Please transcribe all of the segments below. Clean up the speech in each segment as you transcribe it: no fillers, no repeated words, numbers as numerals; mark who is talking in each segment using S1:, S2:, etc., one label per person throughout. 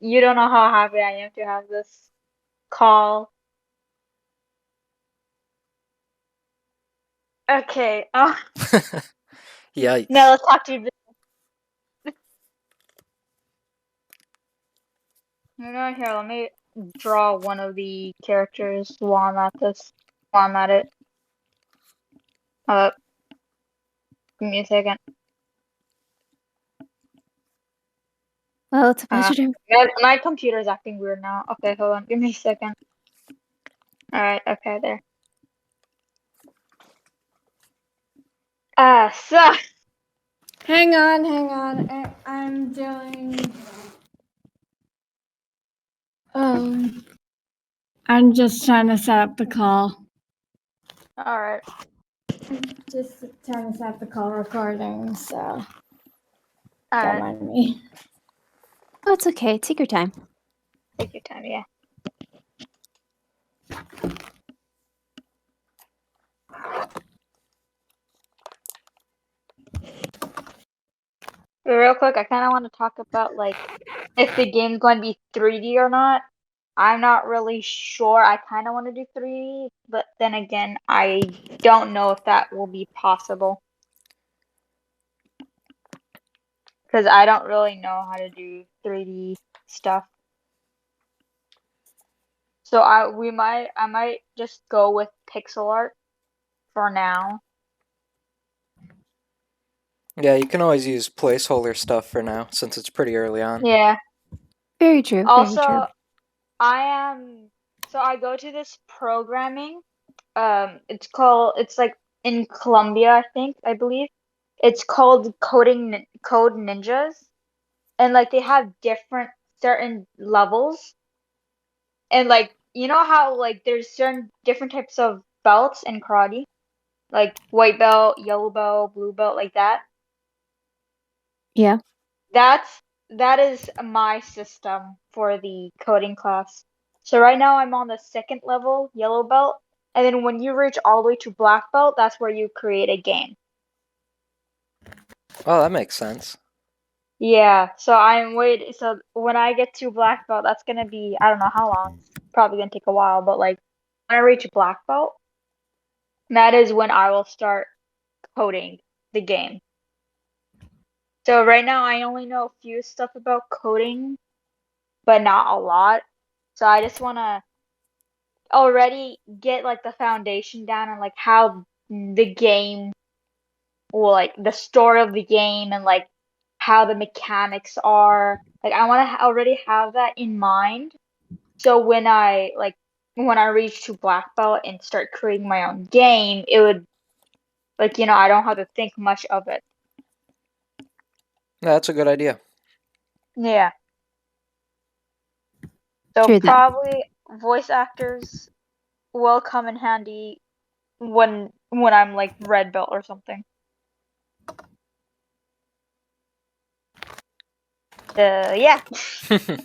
S1: You don't know how happy I am to have this call. Okay. Now
S2: Yikes.
S1: let's talk to you. You know, here, let me draw one of the characters while I'm at this. While I'm at it. Uh, give me a second.
S3: Well, it's a pleasure to.
S1: My computer's acting weird now. Okay, hold on. Give me a second. Alright, okay, there. So.
S4: Hang on. I'm doing. I'm just trying to set up the call.
S1: Alright.
S4: Just trying to set up the call recording, so don't
S1: Alright.
S4: mind me.
S3: Oh, it's okay. Take your time.
S1: Take your time, yeah. Real quick, I kind of want to talk about, like, if the game's going to be 3D or not. I'm not really sure. I kind of want to do 3D, but then again, I don't know if that will be possible. Because I don't really know how to do 3D stuff. So I might just go with pixel art for now.
S2: Yeah, you can always use placeholder stuff for now, since it's pretty early on.
S1: Yeah.
S3: Very true. Very
S1: Also,
S3: true.
S1: I go to this programming. It's like in Colombia, I believe. It's called Code Ninjas. And like they have different certain levels. And like you know how like there's certain different types of belts in karate? Like white belt, yellow belt, blue belt, like that.
S3: Yeah.
S1: That is my system for the coding class. So right now I'm on the second level, yellow belt, and then when you reach all the way to black belt, that's where you create a game.
S2: Oh, that makes sense.
S1: Yeah, so I'm waiting. So when I get to black belt, that's gonna be I don't know how long. It's probably gonna take a while, but like when I reach black belt, that is when I will start coding the game. So right now I only know a few stuff about coding, but not a lot. So I just wanna already get like the foundation down and like how the game will like the story of the game and like how the mechanics are. Like I want to already have that in mind. So when I reach to black belt and start creating my own game, it would like I don't have to think much of it.
S2: Yeah, that's a good idea.
S1: Yeah. So
S3: True that.
S1: probably voice actors will come in handy when I'm like red belt or something. Yeah.
S3: Okay.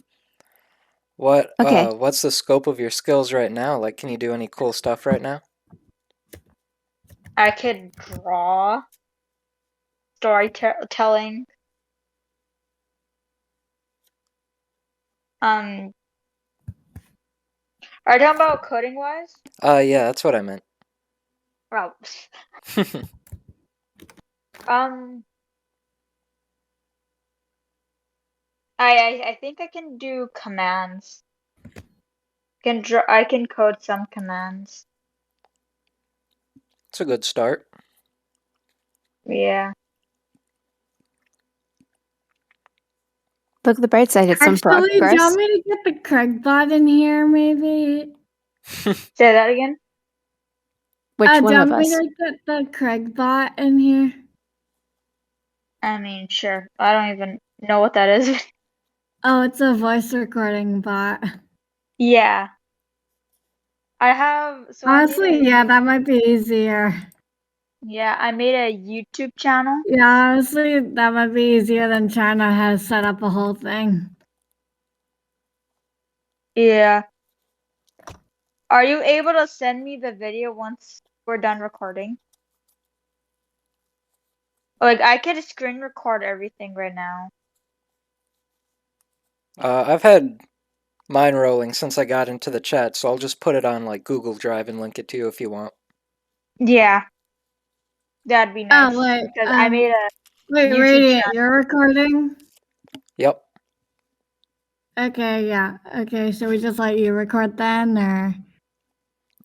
S2: What's the scope of your skills right now? Like, can you do any cool stuff right now?
S1: I could draw, storytelling. Are you talking about coding wise?
S2: Yeah, that's what I meant.
S1: Well, um, I think I can do commands. I can code some commands.
S2: It's a good start.
S1: Yeah.
S3: Look at the bright side. It's some
S4: Actually, do you
S3: progress.
S4: want me to get the Craig bot in here, maybe?
S1: Say that again.
S3: Which
S4: Do
S3: one
S4: you
S3: of
S4: want me
S3: us?
S4: to get the Craig bot in here?
S1: I mean, sure. I don't even know what that is.
S4: Oh, it's a voice recording bot.
S1: Yeah. I have, so I made
S4: Honestly, yeah, that might be easier.
S1: I made a YouTube channel.
S4: Yeah, honestly, that might be easier than trying to have set up a whole thing.
S1: Yeah. Are you able to send me the video once we're done recording? Like, I could screen record everything right now.
S2: I've had mine rolling since I got into the chat, so I'll just put it on like Google Drive and link it to you if you want.
S1: Yeah, that'd be nice
S4: wait,
S1: because I made a
S4: Wait,
S1: YouTube
S4: Radiant,
S1: channel.
S4: you're recording?
S2: Yep.
S4: Okay, yeah. Okay, so we just let you record then, or?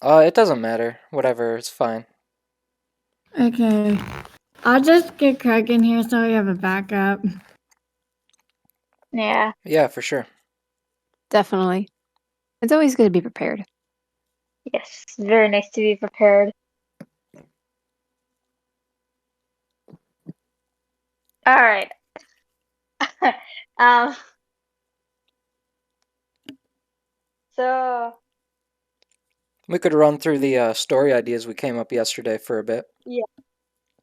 S2: It doesn't matter. Whatever, it's fine.
S4: Okay. I'll just get Craig in here so we have a backup.
S1: Yeah.
S2: Yeah, for sure.
S3: Definitely. It's always good to be prepared.
S1: Yes, it's very nice to be prepared. All right. um. So
S2: We could run through the story ideas we came up yesterday for a bit.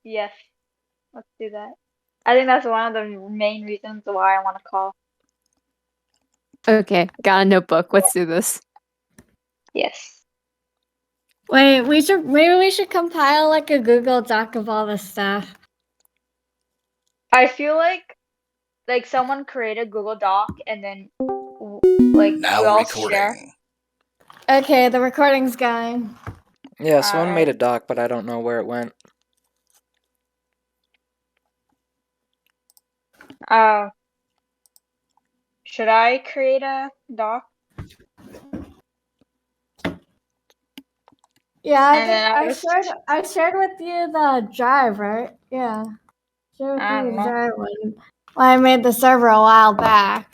S1: yes, let's do that. I think that's one of the main reasons why I want to call.
S3: Okay, got a notebook. Let's do this.
S1: Yes.
S4: Wait, maybe we should compile like a Google Doc of all this stuff.
S1: I feel like someone create a Google Doc and then like we
S5: Now
S1: all
S5: recording.
S1: share.
S4: Okay, the recording's going.
S2: Yeah, someone made a
S1: Alright.
S2: doc, but I don't know where it went.
S1: Should I create a doc?
S4: Yeah,
S1: And then
S4: I shared with you the drive, right? Yeah. Shared with
S1: I
S4: you
S1: don't
S4: the
S1: know.
S4: drive when I made the server a while back.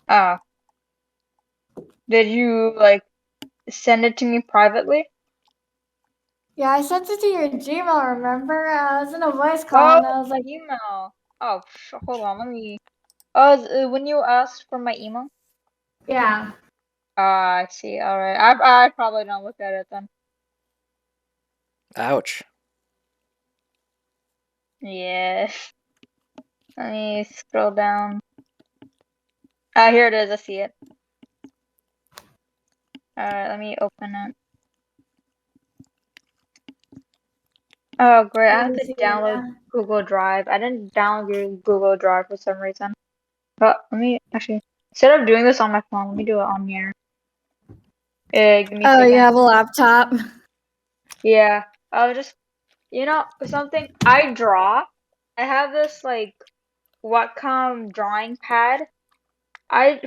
S1: Oh. Did you like send it to me privately?
S4: Yeah, I sent it to your Gmail, remember? I was in a voice call and I was like,
S1: email. Oh, hold on, let me. Oh, when you asked for my email?
S4: yeah.
S1: I see. All right. I probably don't look at it then.
S2: Ouch.
S1: Yeah. Let me scroll down. Here it is. I see it. Alright, let me open it. Oh, great. I have to download Google Drive. I didn't download your Google Drive for some reason. But let me actually, instead of doing this on my phone, let me do it on here. Give me a
S4: Oh,
S1: second.
S4: you have a laptop?
S1: Yeah. I was just, something. I draw. I have this like Wacom drawing pad.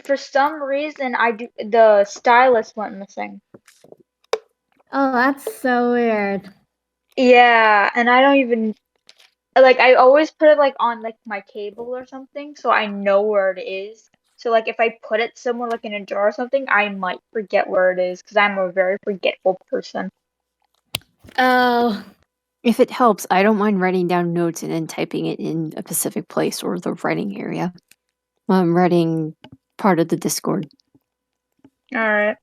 S1: For some reason, the stylus went missing.
S4: Oh, that's so weird.
S1: Yeah, and I don't even like I always put it like on like my table or something so I know where it is. So like if I put it somewhere like in a jar or something, I might forget where it is because I'm a very forgetful person.
S4: Oh.
S3: If it helps, I don't mind writing down notes and then typing it in a specific place or the writing area. I'm writing part of the Discord.
S1: All right.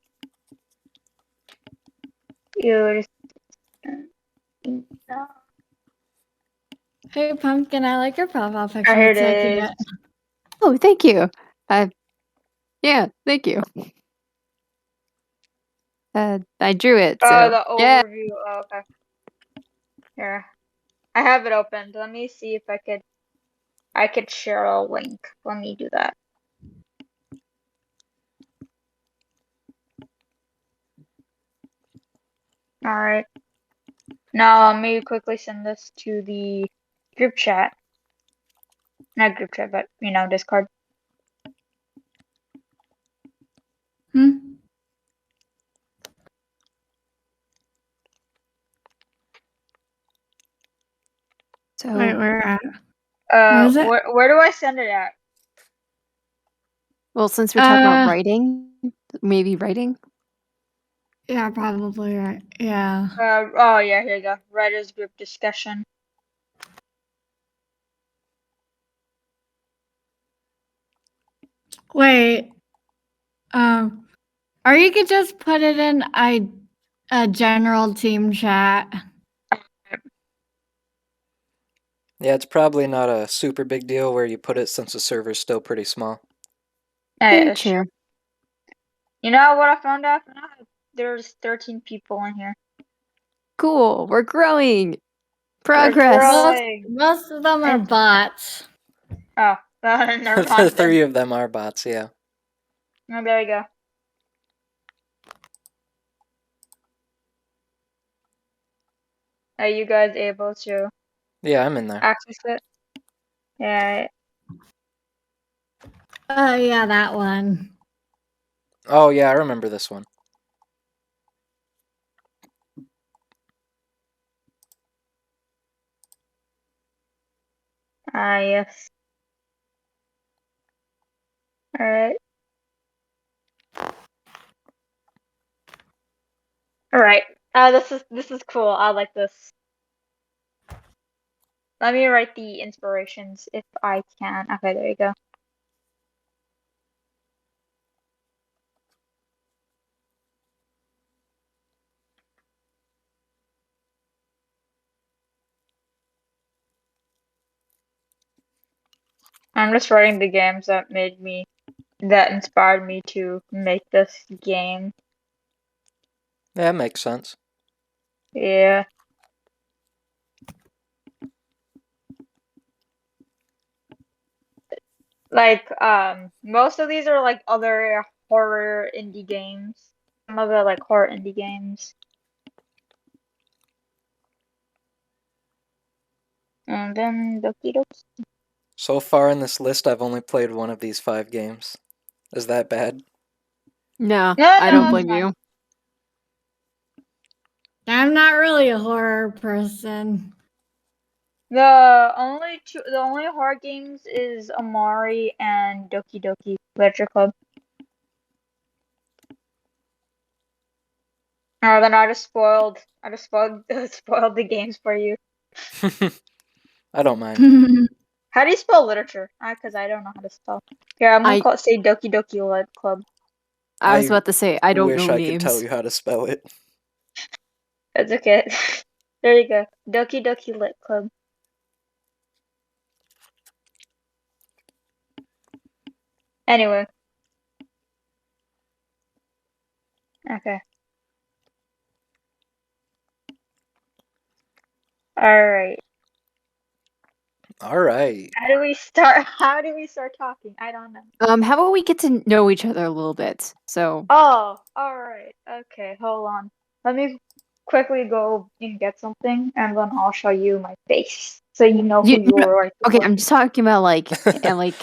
S1: You
S4: Hey, Pumpkin, I like your profile picture.
S1: here
S4: It's
S1: it
S4: so
S1: is.
S4: cute.
S3: Oh, thank you. Yeah, thank you. I drew it.
S1: Oh,
S3: So
S1: the
S3: yeah.
S1: overview. Oh, okay. Here, I have it opened. Let me see if I could share a link. Let me do that. All right. Now let me quickly send this to the group chat. Not group chat, but Discord.
S3: So
S4: Wait, where at? Is it?
S1: Where do I send it at?
S3: well, since we're talking about writing, maybe writing.
S4: Yeah, probably right. Yeah.
S1: Oh yeah, here you go. Writers group discussion.
S4: Wait. Or you could just put it in a general team chat.
S2: Yeah, it's probably not a super big deal where you put it since the server's still pretty small.
S3: Very
S1: Sure.
S3: true.
S1: You know what I found out? There's 13 people in here.
S3: Cool. We're growing.
S1: We're
S3: Progress.
S1: growing.
S4: Most of them are bots.
S1: Oh, Never
S2: The
S1: mind.
S2: three of them are bots, yeah.
S1: Oh, there you go. Are you guys able to
S2: Yeah, I'm in there.
S1: access it? Yeah.
S4: Oh yeah, that one.
S2: Oh, yeah, I remember this one.
S1: Yes. Alright. Alright. This is cool. I like this. Let me write the inspirations if I can. Okay, there you go. I'm just writing the games that inspired me to make this game.
S2: Yeah, that makes sense.
S1: Yeah. Like, most of these are like other horror indie games. Some of the like horror indie games. And then Doki Doki.
S2: So far in this list, I've only played one of these 5 games. Is that bad?
S3: No,
S1: No,
S3: I don't
S1: that's
S3: blame
S1: fine.
S3: you.
S4: I'm not really a horror person.
S1: The only horror games is Amari and Doki Doki Literature Club. Then I just spoiled spoiled the games for you.
S2: I don't mind.
S1: How do you spell literature? Because I don't know how to spell. Here, I'm gonna say Doki Doki Lit Club.
S3: I was
S2: I
S3: about to say I don't
S2: wish
S3: know
S2: I could tell
S3: names.
S2: you how to spell it.
S1: That's okay. There you go. Doki Doki Lit Club. Anyway. Okay. Alright.
S2: Alright.
S1: How do we start? How do we start talking? I don't know.
S3: How about we get to know each other a little bit? So
S1: Oh, alright. Okay, hold on. Let me quickly go and get something, and then I'll show you my face, so you know who you were right
S3: okay,
S1: before.
S3: I'm just talking about like and like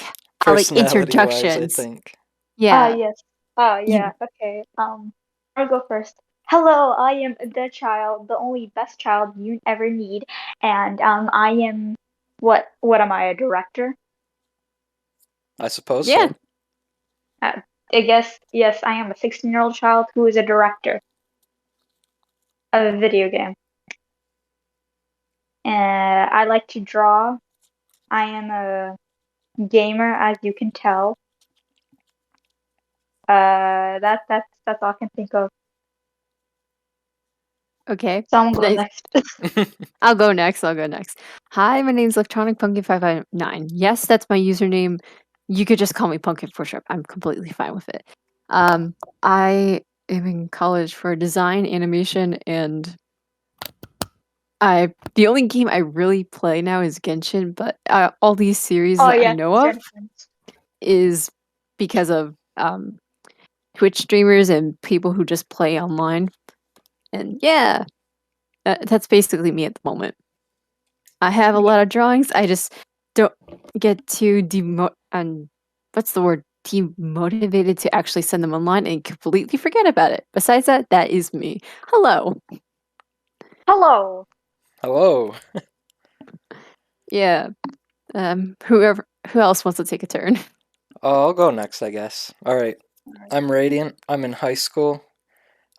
S2: Personality-wise, I
S3: introductions.
S2: think.
S3: Yeah.
S1: Yes. Yeah. Okay. I'll go first. Hello, I am the child, the only best child you ever need, and I am what am I, a director?
S2: I suppose
S3: Yeah.
S2: so.
S1: I guess yes, I am a 16-year-old child who is a director of a video game. I like to draw. I am a gamer, as you can tell. That's all I can think of.
S3: Okay.
S1: Someone go
S3: Nice.
S1: next.
S3: I'll go next. Hi, my name's Electronic Pumpkin 559. Yes, that's my username. You could just call me Pumpkin for short. I'm completely fine with it. I am in college for design, animation, and the only game I really play now is Genshin, but all these series
S1: Oh
S3: that I
S1: yeah,
S3: know of is because of Twitch streamers and people who just play online. And yeah, that's basically me at the moment. I have a lot of drawings. I just don't get too demotivated to actually send them online and completely forget about it. Besides that, that is me. Hello.
S1: Hello.
S2: Hello.
S3: Yeah. Who else wants to take a turn?
S2: Oh, I'll go next, I guess. Alright. I'm Radiant. I'm in high school.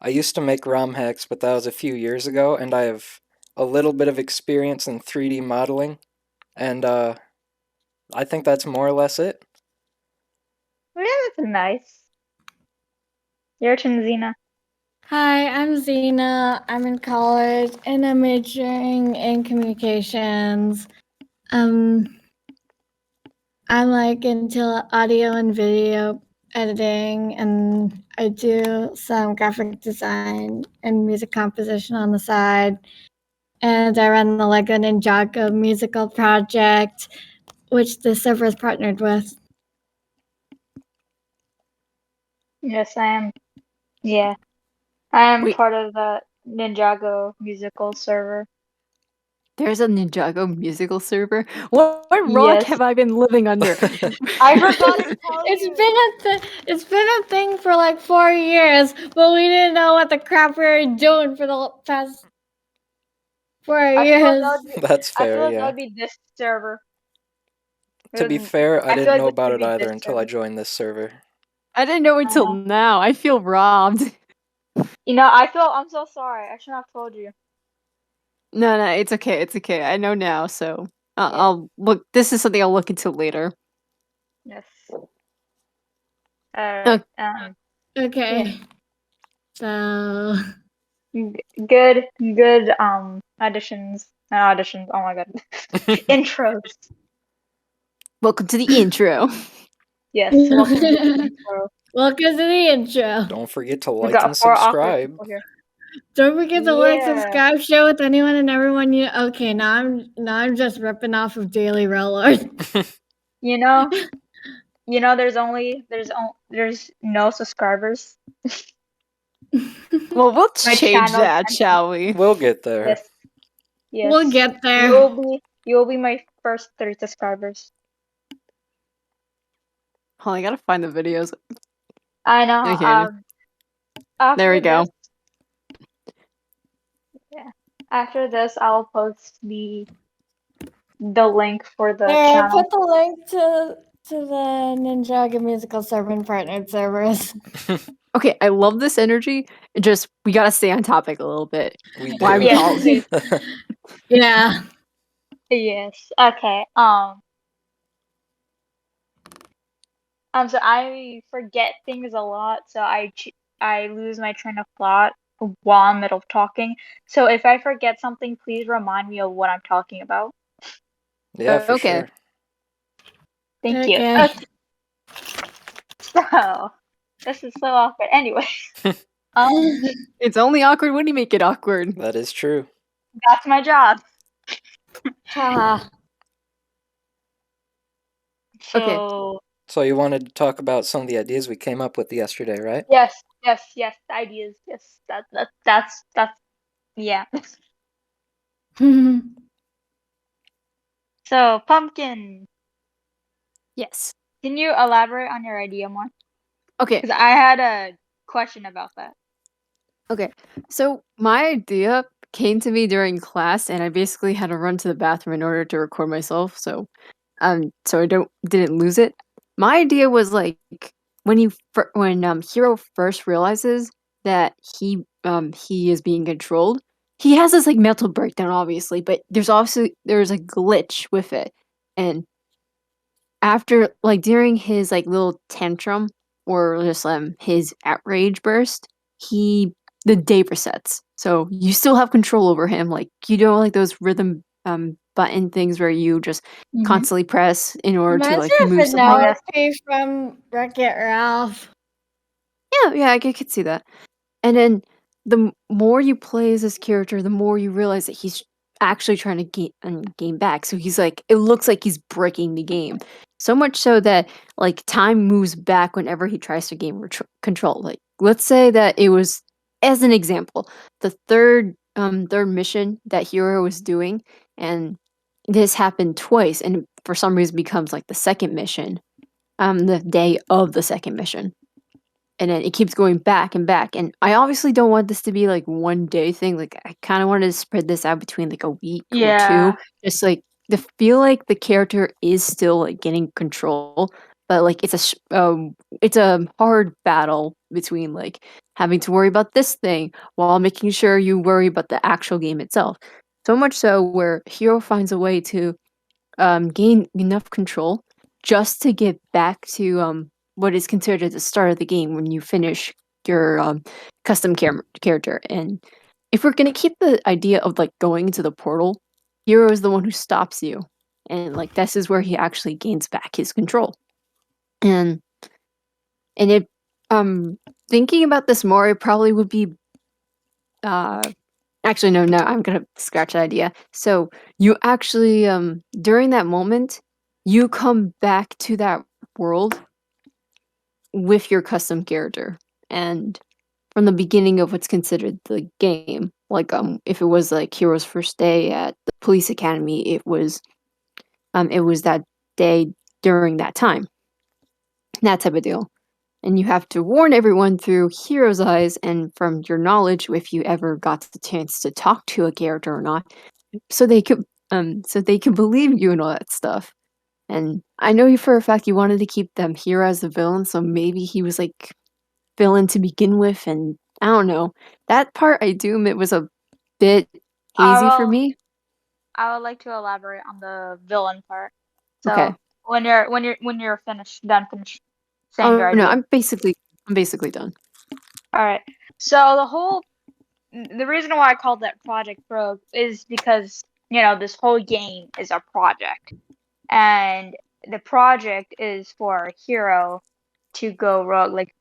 S2: I used to make ROM hacks, but that was a few years ago, and I have a little bit of experience in 3D modeling, and I think that's more or less it.
S1: Yeah, that's nice. Your turn, Xena.
S4: Hi, I'm Xena. I'm in college and I'm majoring in communications. I'm like into audio and video editing, and I do some graphic design and music composition on the side. And I run the Lego Ninjago musical project, which the server is partnered with.
S1: Yes, I am. Yeah, I am
S3: Wait.
S1: part of the Ninjago musical server.
S3: There's a Ninjago musical server. What rock
S1: Yes.
S3: have I been living under?
S1: I forgot to tell you.
S4: It's been a thing for like 4 years, but we didn't know what the crap we were doing for the past 4
S1: I feel like
S4: years.
S1: that would be,
S2: That's
S1: I feel
S2: fair,
S1: like that
S2: yeah.
S1: would be this server.
S2: To be
S1: Mm,
S2: fair, I
S1: I feel
S2: didn't
S1: like
S2: know
S1: this
S2: about
S1: would
S2: it
S1: be
S2: either
S1: this
S2: until I
S1: server.
S2: joined this server.
S3: I didn't know until
S1: Uh-huh.
S3: now. I feel robbed.
S1: You know, I'm so sorry. I shouldn't have told you.
S3: No, it's okay. It's okay. I know now, so
S1: Yeah.
S3: I'll look. This is something I'll look into later.
S1: Yes.
S3: Okay.
S4: Okay. So
S1: Good auditions and auditions. Oh my god. Intros.
S3: Welcome to the intro.
S1: Yes. Welcome to the intro.
S4: welcome to the intro.
S2: Don't forget to
S1: We
S2: like
S1: got
S2: and
S1: 4 awkward
S2: subscribe.
S1: people here.
S4: Don't forget to like,
S1: Yeah.
S4: subscribe, share with anyone and everyone you. Okay, now I'm just ripping off of Daily Railroad.
S1: You know, there's no subscribers.
S3: Well, we'll
S1: My
S3: change
S1: channel
S3: that, shall we?
S2: We'll get there.
S1: Yes. Yes.
S4: We'll get there.
S1: You'll be my first 3 subscribers.
S3: Hold on, I gotta find the videos.
S1: I know.
S3: Okay. There we go.
S1: After this, I'll post the link for the
S4: There, I
S1: channel.
S4: put the link to the Ninjago musical server and partnered servers.
S3: Okay, I love this energy. Just we gotta stay on topic a little bit.
S2: We
S3: Why
S2: do.
S3: we
S1: Yeah.
S3: call it?
S4: Yeah.
S1: Yes. Okay. So I forget things a lot, so I lose my train of thought while I'm middle of talking. So if I forget something, please remind me of what I'm talking about.
S2: Yeah, for
S3: Okay.
S2: sure.
S1: Thank you.
S4: Okay.
S1: Okay. So this is so awkward. Anyway,
S3: It's only awkward when you make it awkward.
S2: That is true.
S1: that's my job.
S4: Haha.
S3: Okay.
S1: So
S2: So you wanted to talk about some of the ideas we came up with yesterday, right?
S1: yes, the ideas. Yes, that's yeah. So pumpkin,
S3: Yes.
S1: can you elaborate on your idea more?
S3: Okay.
S1: Because I had a question about that.
S3: Okay. So my idea came to me during class, and I basically had to run to the bathroom in order to record myself. So I didn't lose it. My idea was like when Hero first realizes that he is being controlled, he has this like mental breakdown, obviously, but there's a glitch with it, and after like during his like little tantrum or just his outrage burst, the day resets. So you still have control over him. Like you don't like those rhythm button things where you just constantly press in order to
S4: Reminds
S3: like
S4: me of
S3: move something.
S4: Penelope from Wreck-It Ralph.
S3: Yeah, I could see that. And then more you play as this character, the more you realize that he's actually trying to gain back. So he's like, it looks like he's breaking the game. So much so that like time moves back whenever he tries to gain control. Like let's say that it was, as an example, the third mission that Hero was doing, and this happened twice, and for some reason becomes like the second mission, the day of the second mission. And then it keeps going back and back. And I obviously don't want this to be like one day thing. Like I kind of wanted to spread this out between like a week or two. Just like to feel like the character is still like getting control, but like it's a hard battle between like having to worry about this thing while making sure you worry about the actual game itself. So much so where Hero finds a way to gain enough control just to get back to what is considered at the start of the game when you finish your custom character. And if we're gonna keep the idea of like going into the portal, Hero is the one who stops you, and like this is where he actually gains back his control. And it thinking about this more, it probably would be actually no, I'm gonna scratch that idea. So you actually during that moment you come back to that world with your custom character. And from the beginning of what's considered the game, like if it was like Hero's first day at the police academy, it was that day during that time. That type of deal. And you have to warn everyone through Hero's eyes and from your knowledge, if you ever got the chance to talk to a character or not, so they could believe you and all that stuff. And I know you for a fact you wanted to keep them Hero as the villain, so maybe he was like villain to begin with, and I don't know. That part I do admit was a bit hazy for me.
S1: I would like to elaborate on the villain part. So
S3: Okay.
S1: when you're finished saying your
S3: Oh
S1: idea.
S3: no, I'm basically done.
S1: All right. So the reason why I called that Project Rogue is because this whole game is a project, and the project is for Hero to go rogue. Like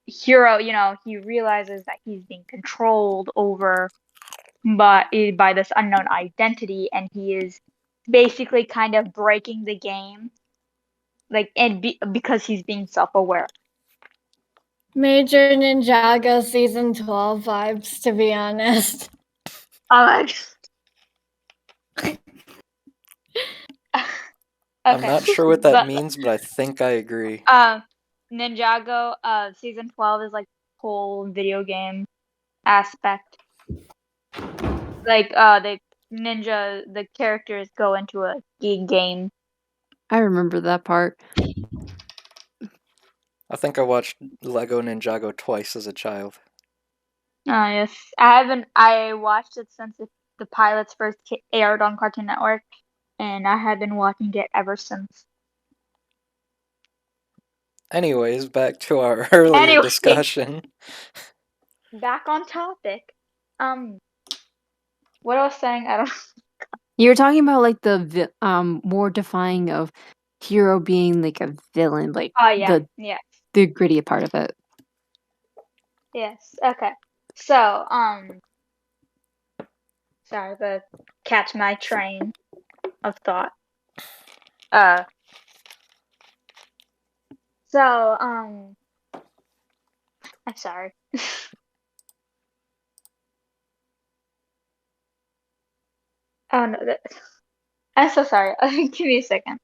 S1: Hero, he realizes that he's being controlled over by this unknown identity, and he is basically kind of breaking the game, like because he's being self-aware.
S4: Major Ninjago season 12 vibes, to be honest.
S1: Okay.
S2: I'm not sure what that means, but I think I agree.
S1: Ninjago season 12 is like whole video game aspect. Like the characters go into a game.
S3: I remember that part.
S2: I think I watched Lego Ninjago twice as a child.
S1: Yes. I watched it since the pilots first aired on Cartoon Network, and I have been watching it ever since.
S2: Anyways, back to our earlier discussion.
S1: Back on topic. What I was saying, I don't.
S3: You were talking about like the more defying of Hero being like a villain, like the gritty part of it.
S1: Yes. Okay. So sorry, but catch my train of thought. So I'm sorry. Oh no, I'm so sorry. Give me a second.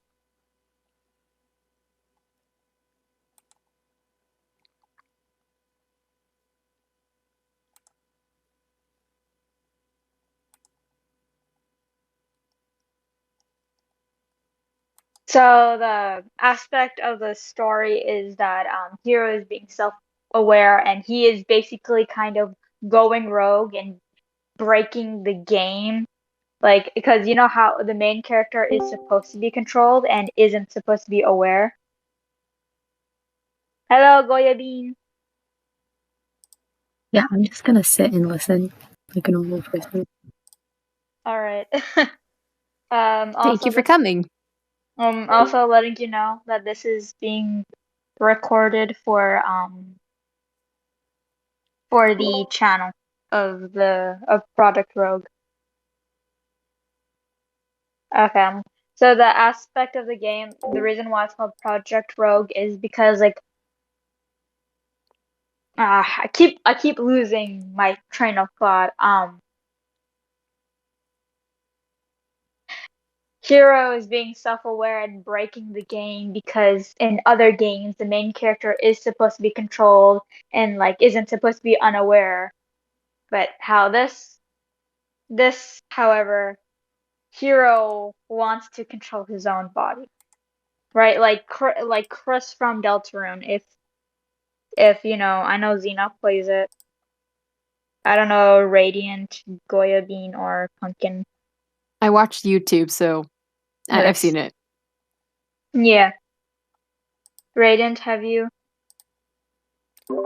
S1: So the aspect of the story is that Hero is being self-aware, and he is basically kind of going rogue and breaking the game. Like, because you know how the main character is supposed to be controlled and isn't supposed to be aware. Hello, Goya Bean.
S5: Yeah, I'm just gonna sit and listen like a normal person.
S1: All right.
S3: Thank you for coming.
S1: Also letting you know that this is being recorded for the channel of Project Rogue. Okay. So the aspect of the game, the reason why it's called Project Rogue is because like I keep losing my train of thought. Hero is being self-aware and breaking the game because in other games the main character is supposed to be controlled and like isn't supposed to be unaware. But how this however, Hero wants to control his own body. Right? Like Chris from Deltarune, if I know Xena plays it. I don't know Radiant, Goya Bean, or Pumpkin.
S3: I watched YouTube, so I've seen it.
S1: Yeah. Radiant, have you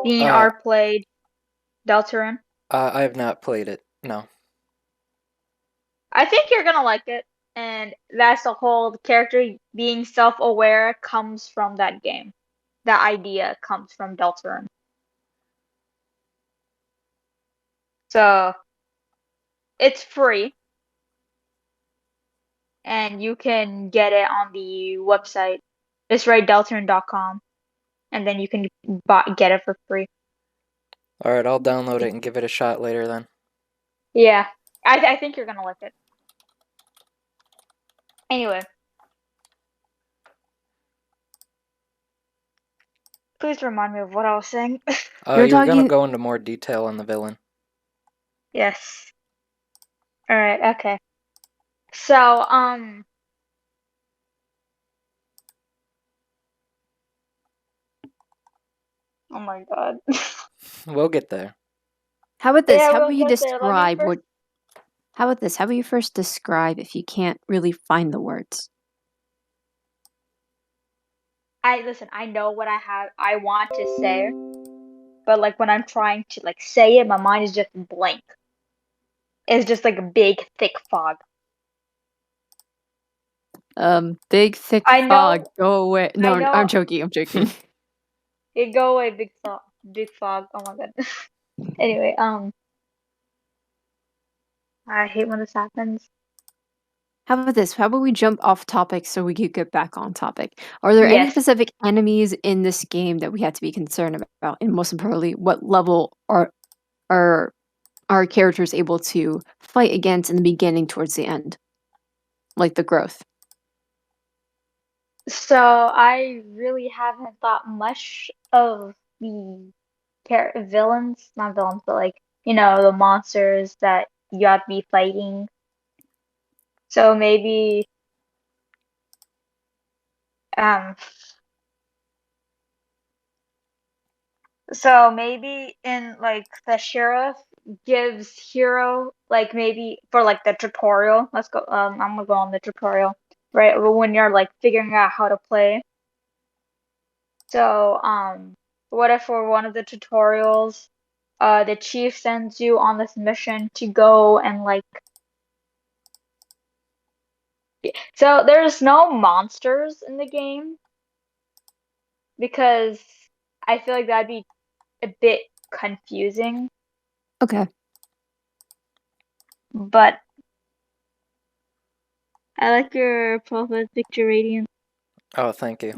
S1: seen or played Deltarune?
S2: I have not played it, no.
S1: I think you're gonna like it, and that's the whole character being self-aware comes from that game. That idea comes from Deltarune. So it's free. and you can get it on the website. Just write Deltarune.com, and then you can get it for free.
S2: All right, I'll download it and give it a shot later then.
S1: Yeah, I think you're gonna like it. Anyway, please remind me of what I was saying.
S3: You're
S2: You were gonna
S3: talking-
S2: go into more detail on the villain.
S1: Yes. All right. Okay. So, oh my God.
S2: We'll get there.
S3: How about this?
S1: Yeah,
S3: How
S1: we'll
S3: about you
S1: get there. Let me
S3: describe
S1: first-
S3: what? How about this? How about you first describe if you can't really find the words?
S1: Listen, I know what I want to say, but like when I'm trying to like say it, my mind is just blank. It's just like a big thick fog.
S3: Big thick
S1: I know-
S3: fog. Go away. No,
S1: know-
S3: I'm joking. I'm joking.
S1: It go away, big fog. Big fog. Oh my God. Anyway, I hate when this happens.
S3: How about this? How about we jump off topic so we could get back on topic? Are there any
S1: Yes.
S3: specific enemies in this game that we have to be concerned about? And most importantly, what level are our characters able to fight against in the beginning towards the end? Like the growth.
S1: So I really haven't thought much of the villains, not villains, but like, the monsters that you have to be fighting. So maybe, in like the sheriff gives Hero like maybe for like the tutorial. Let's go. I'm gonna go on the tutorial, right? When you're like figuring out how to play. So, what if for one of the tutorials, the chief sends you on this mission to go and like. So there's no monsters in the game because I feel like that'd be a bit confusing,
S3: Okay.
S1: but I like your profile picture, Radiant.
S2: Oh, thank you.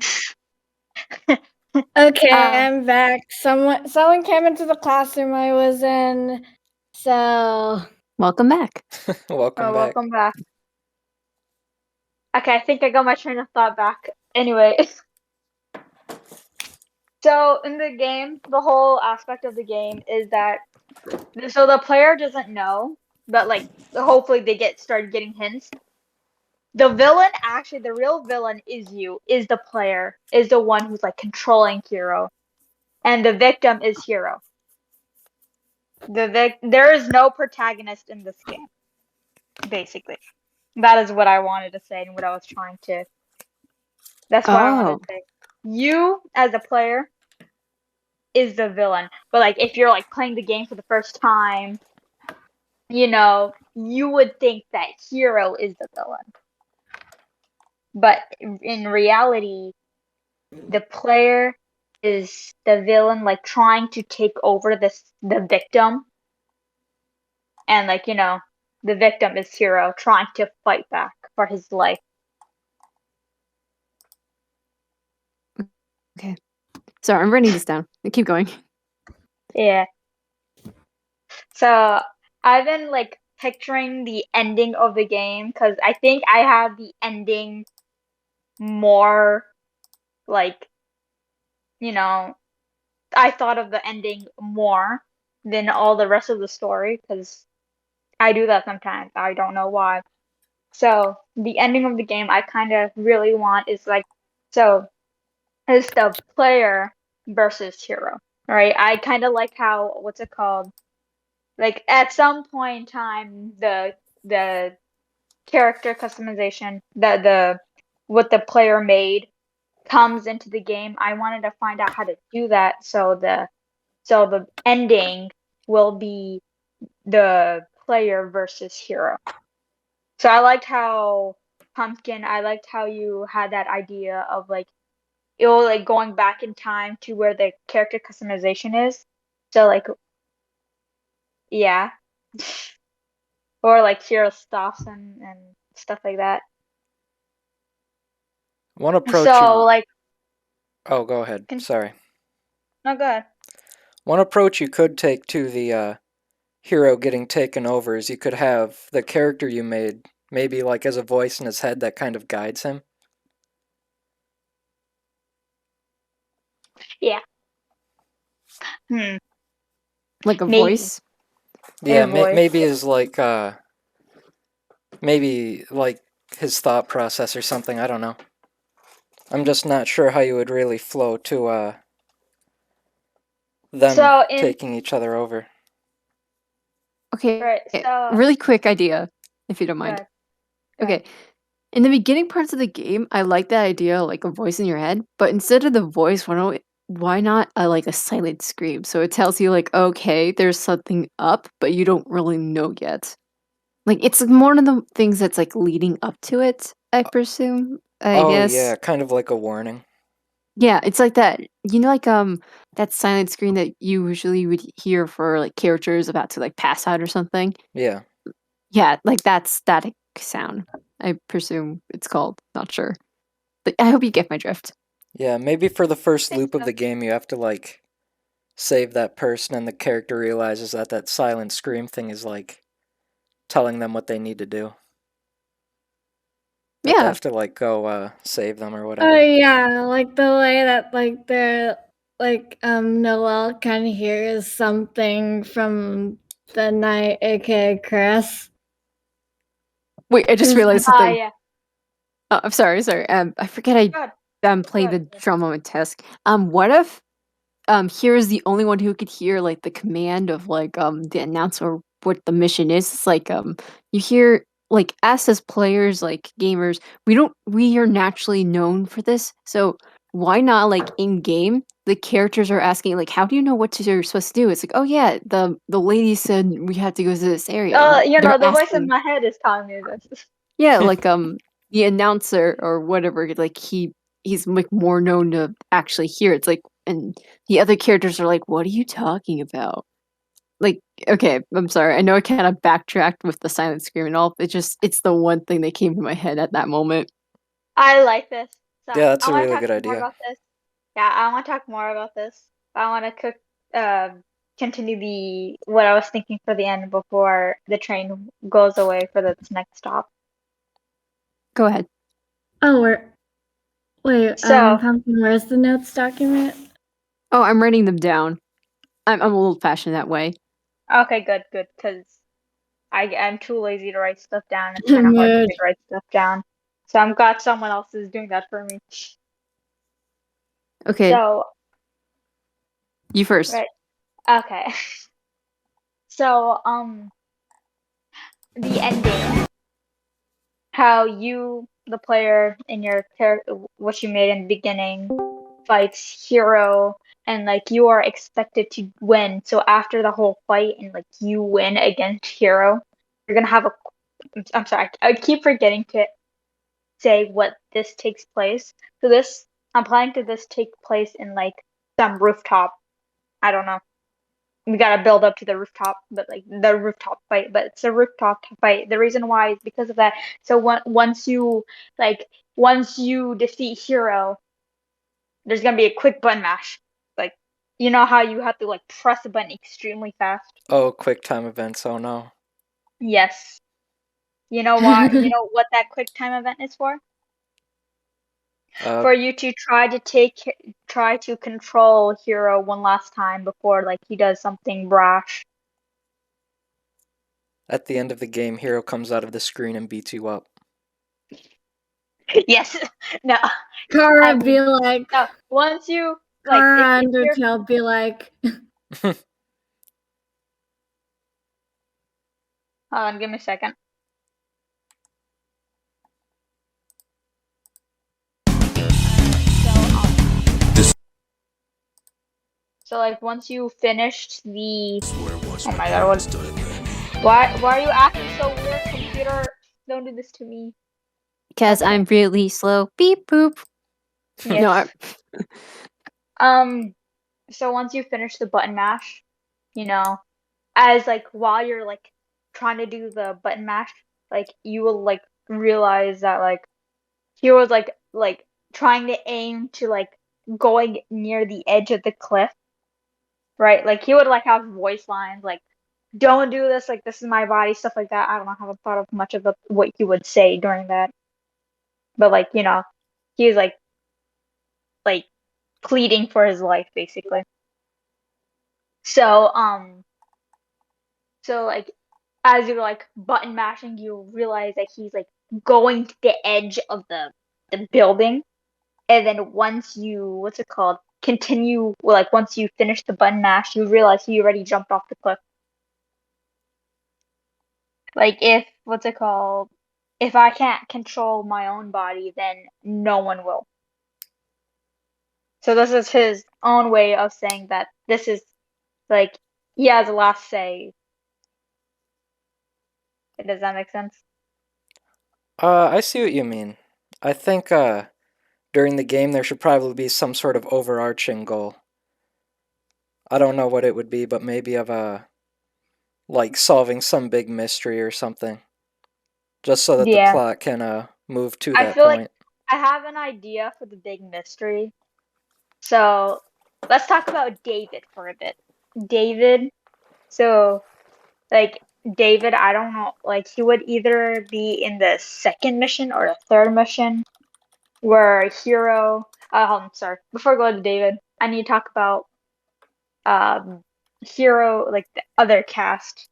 S4: Okay,
S1: Um,
S4: I'm back. Someone came into the classroom I was in, so
S3: Welcome back.
S2: Welcome back.
S1: Welcome back. Okay, I think I got my train of thought back. Anyway, so in the game, the whole aspect of the game is that so the player doesn't know, but like hopefully they started getting hints. The villain, actually, the real villain is the player, is the one who's like controlling Hero, and the victim is Hero. There is no protagonist in this game, basically. That is what I wanted to say and what I was trying to. That's what I wanted to say. You, as a player, is the villain. But like, if you're like playing the game for the first time, you would think that Hero is the villain. But in reality, the player is the villain, like trying to take over the victim. And like, the victim is Hero trying to fight back for his life.
S3: Okay. Sorry, I'm writing this down. Keep going.
S1: Yeah. So I've been like picturing the ending of the game because I think I have the ending more like, I thought of the ending more than all the rest of the story because I do that sometimes. I don't know why. So the ending of the game I kind of really want is like, so it's the player versus Hero, right? I kind of like how, what's it called? Like at some point in time, the character customization, what the player made comes into the game. I wanted to find out how to do that, so the ending will be the player versus Hero. So I liked how Pumpkin. I liked how you had that idea of like like going back in time to where the character customization is. So like, yeah. Or like Hero stops and stuff like that.
S2: One approach
S1: So like,
S2: Oh, go ahead.
S1: Con-
S2: Sorry.
S1: no, go ahead.
S2: One approach you could take to the hero getting taken over is you could have the character you made maybe like as a voice in his head that kind of guides him.
S1: Yeah. Hmm.
S3: Like a
S1: Maybe.
S3: voice.
S2: Yeah,
S1: voice.
S2: maybe is like maybe like his thought process or something. I don't know. I'm just not sure how you would really flow to them
S1: So in
S2: taking each other over.
S3: Okay.
S1: right. So
S3: Really quick idea, if you don't
S1: go
S3: mind.
S1: ahead. Go ahead.
S3: Okay. In the beginning parts of the game, I like that idea, like a voice in your head. But instead of the voice, why not like a silent scream? So it tells you like, okay, there's something up, but you don't really know yet. Like it's more of the things that's like leading up to it. I presume. I
S2: Oh
S3: guess.
S2: yeah, kind of like a warning.
S3: Yeah, it's like that. You know, like that silent screen that you usually would hear for like characters about to like pass out or something.
S2: Yeah.
S3: Yeah, like that static sound. I presume it's called. Not sure. But I hope you get my drift.
S2: Yeah, maybe for the first
S1: think
S2: loop of
S1: so.
S2: the game you have to like save that person and the character realizes that that silent scream thing is like telling them what they need to do. That they
S3: Yeah.
S2: have to like go save them or
S4: Oh
S2: whatever.
S4: yeah, like the way that like they're like Noel kind of hears something from the night, aka Chris.
S3: Wait, I just
S4: Is
S3: realized
S1: Ah,
S3: something.
S1: yeah.
S3: Oh, I'm sorry, sorry. I forget I
S1: Go
S3: played the
S1: ahead.
S3: drum moment test. What if here is the only one who could hear like the command of like the announcer what the mission is. It's like you hear like us as players, like gamers, we are naturally known for this. So why not like in game the characters are asking like how do you know what you're supposed to do? It's like, oh yeah, the lady said we have to go to this area. And
S1: You
S3: they're
S1: know, the voice in
S3: asking.
S1: my head is telling me this.
S3: Yeah, like the announcer or whatever, like he's like more known to actually hear. It's like and the other characters are like, "What are you talking about?" Like, okay, I'm sorry. I know I kind of backtracked with the silent scream and all. It's the one thing that came to my head at that moment.
S1: I like this. So
S2: Yeah, that's
S1: I
S2: a
S1: want to
S2: really
S1: talk
S2: good
S1: more
S2: idea.
S1: about this. Yeah, I want to talk more about this. I want to continue the what I was thinking for the end before the train goes away for this next stop.
S3: Go ahead.
S4: Oh, wait,
S1: So
S4: Pumpkin, where's the notes document?
S3: Oh, I'm writing them down. I'm a little fashioned that way.
S1: okay, good, because I'm too lazy to write stuff down. It's kind of hard for
S4: Mood.
S1: me to write stuff down. So I'm glad someone else is doing that for me.
S3: Okay,
S1: So
S3: you first.
S1: right, okay. So the ending, how you, the player, in your character, what you made in the beginning, fights Hero, and like you are expected to win. So after the whole fight, and like you win against Hero, you're gonna have a. I'm sorry, I keep forgetting to say what this takes place. So this, I'm planning to this take place in like some rooftop. I don't know. We gotta build up to the rooftop, but like the rooftop fight. But it's a rooftop fight. The reason why is because of that. So once you defeat Hero, there's gonna be a quick button mash. Like you know how you have to like press a button extremely fast.
S2: Oh, quick time events. Oh no.
S1: Yes. You know why? You know what that quick time event is for?
S2: Uh,
S1: For you to try to control Hero one last time before like he does something brash.
S2: at the end of the game, Hero comes out of the screen and beats you up.
S1: Yes. No.
S4: Kara
S1: I mean,
S4: be like,
S1: no. Once you like
S4: Kara
S1: if you're
S4: Undertale be like,
S1: hold on, give me a second. So like once you finished the oh my god, why are you acting so weird, computer? Don't do this to me.
S3: Because I'm really slow. Beep boop.
S1: Yes.
S3: No,
S1: So once you finish the button mash, you know, as like while you're like trying to do the button mash, like you will like realize that like he was like trying to aim to like going near the edge of the cliff, right? Like he would like have voice lines like, "Don't do this," like this is my body, stuff like that. I don't know, I haven't thought of much of what he would say during that, but like he's like pleading for his life basically. So so like as you're like button mashing, you realize that he's like going to the edge of the building, and then once you what's it called continue like once you finish the button mash, you realize he already jumped off the cliff. Like if what's it called if I can't control my own body, then no one will. So this is his own way of saying that this is like he has the last say. Does that make sense?
S2: I see what you mean. I think during the game there should probably be some sort of overarching goal. I don't know what it would be, but maybe of like solving some big mystery or something, just so that the
S1: Yeah.
S2: plot can move to
S1: I
S2: that
S1: feel like
S2: point.
S1: I have an idea for the big mystery. So let's talk about David for a bit. David, so like David, I don't know, like he would either be in the second mission or the third mission where Hero, sorry, before I go to David, I need to talk about Hero, like the other cast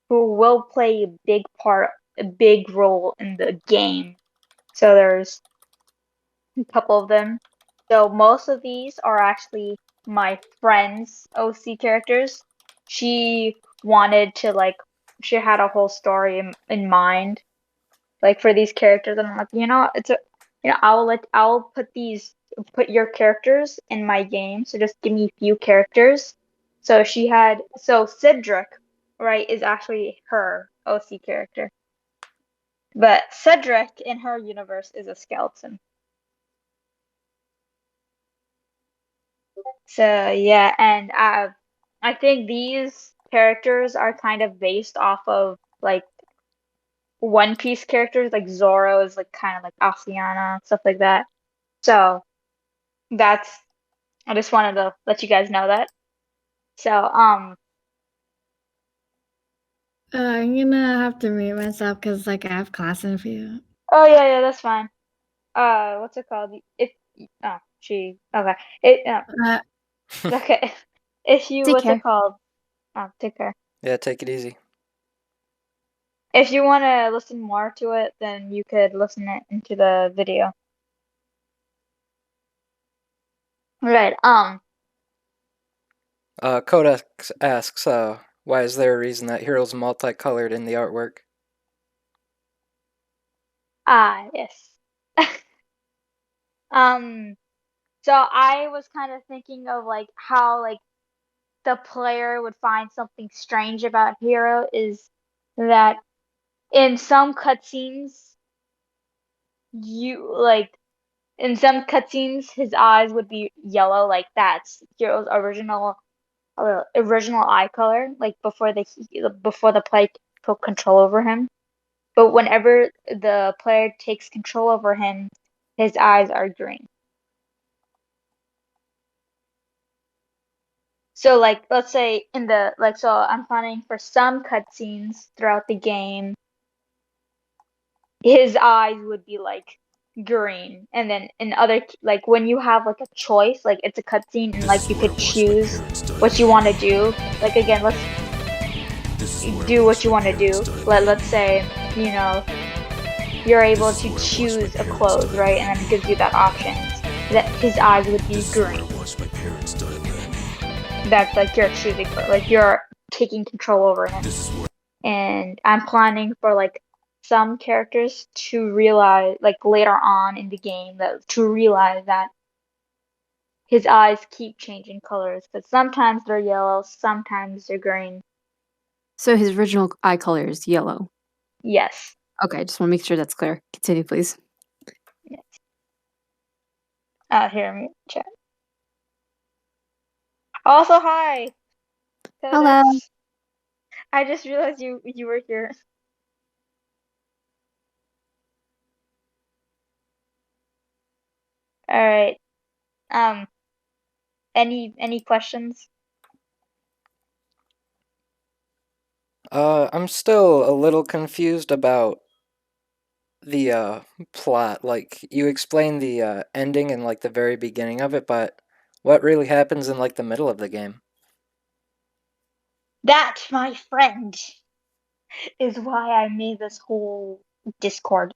S1: who will play a big role in the game. So there's a couple of them. So most of these are actually my friend's OC characters. She wanted to like she had a whole story in mind like for these characters, and I'm like, it's a I'll put your characters in my game, so just give me a few characters. So Cedric, right, is actually her OC character. But Cedric in her universe is a skeleton. So yeah, and I think these characters are kind of based off of like One Piece characters, like Zoro is like kind of like Asiana, stuff like that. So that's I just wanted to let you guys know that. So
S4: I'm gonna have to mute myself because like I have class in a few.
S1: oh yeah, that's fine. What's it called? If oh she okay.
S4: Uh,
S1: Okay. If you
S3: Take
S1: what's
S3: care.
S1: it called? Oh, take care.
S2: Yeah, take it easy.
S1: If you want to listen more to it, then you could listen it into the video. Right.
S2: Codex asks, why is there a reason that Hero's multicolored in the artwork?
S1: Yes. Um, so I was kind of thinking of like how like the player would find something strange about Hero is that in some cutscenes you like in some cutscenes his eyes would be yellow, like that's Hero's original eye color, like before the player took control over him. But whenever the player takes control over him, his eyes are green. So like let's say so I'm planning for some cutscenes throughout the game, his eyes would be like green, and then in other like when you have like a choice, like it's a cutscene and like you could choose what you want to do. Like again, let's do what you want to do. Let's say, you're able to choose a clothes, right? And then it gives you that option. That his eyes would be green. That's like you're choosing for, like you're taking control over him. And I'm planning for like some characters to realize, like later on in the game, to realize that his eyes keep changing colors. Because sometimes they're yellow, sometimes they're green.
S3: So his original eye color is yellow.
S1: Yes.
S3: Okay, I just want to make sure that's clear. Continue, please.
S1: Yes. Here, let me chat. Also, hi.
S3: Hello.
S1: Codex. I just realized you were here. All right. Um, any questions?
S2: I'm still a little confused about the plot. Like you explained the ending and like the very beginning of it, but what really happens in like the middle of the game?
S1: That, my friend, is why I made this whole Discord.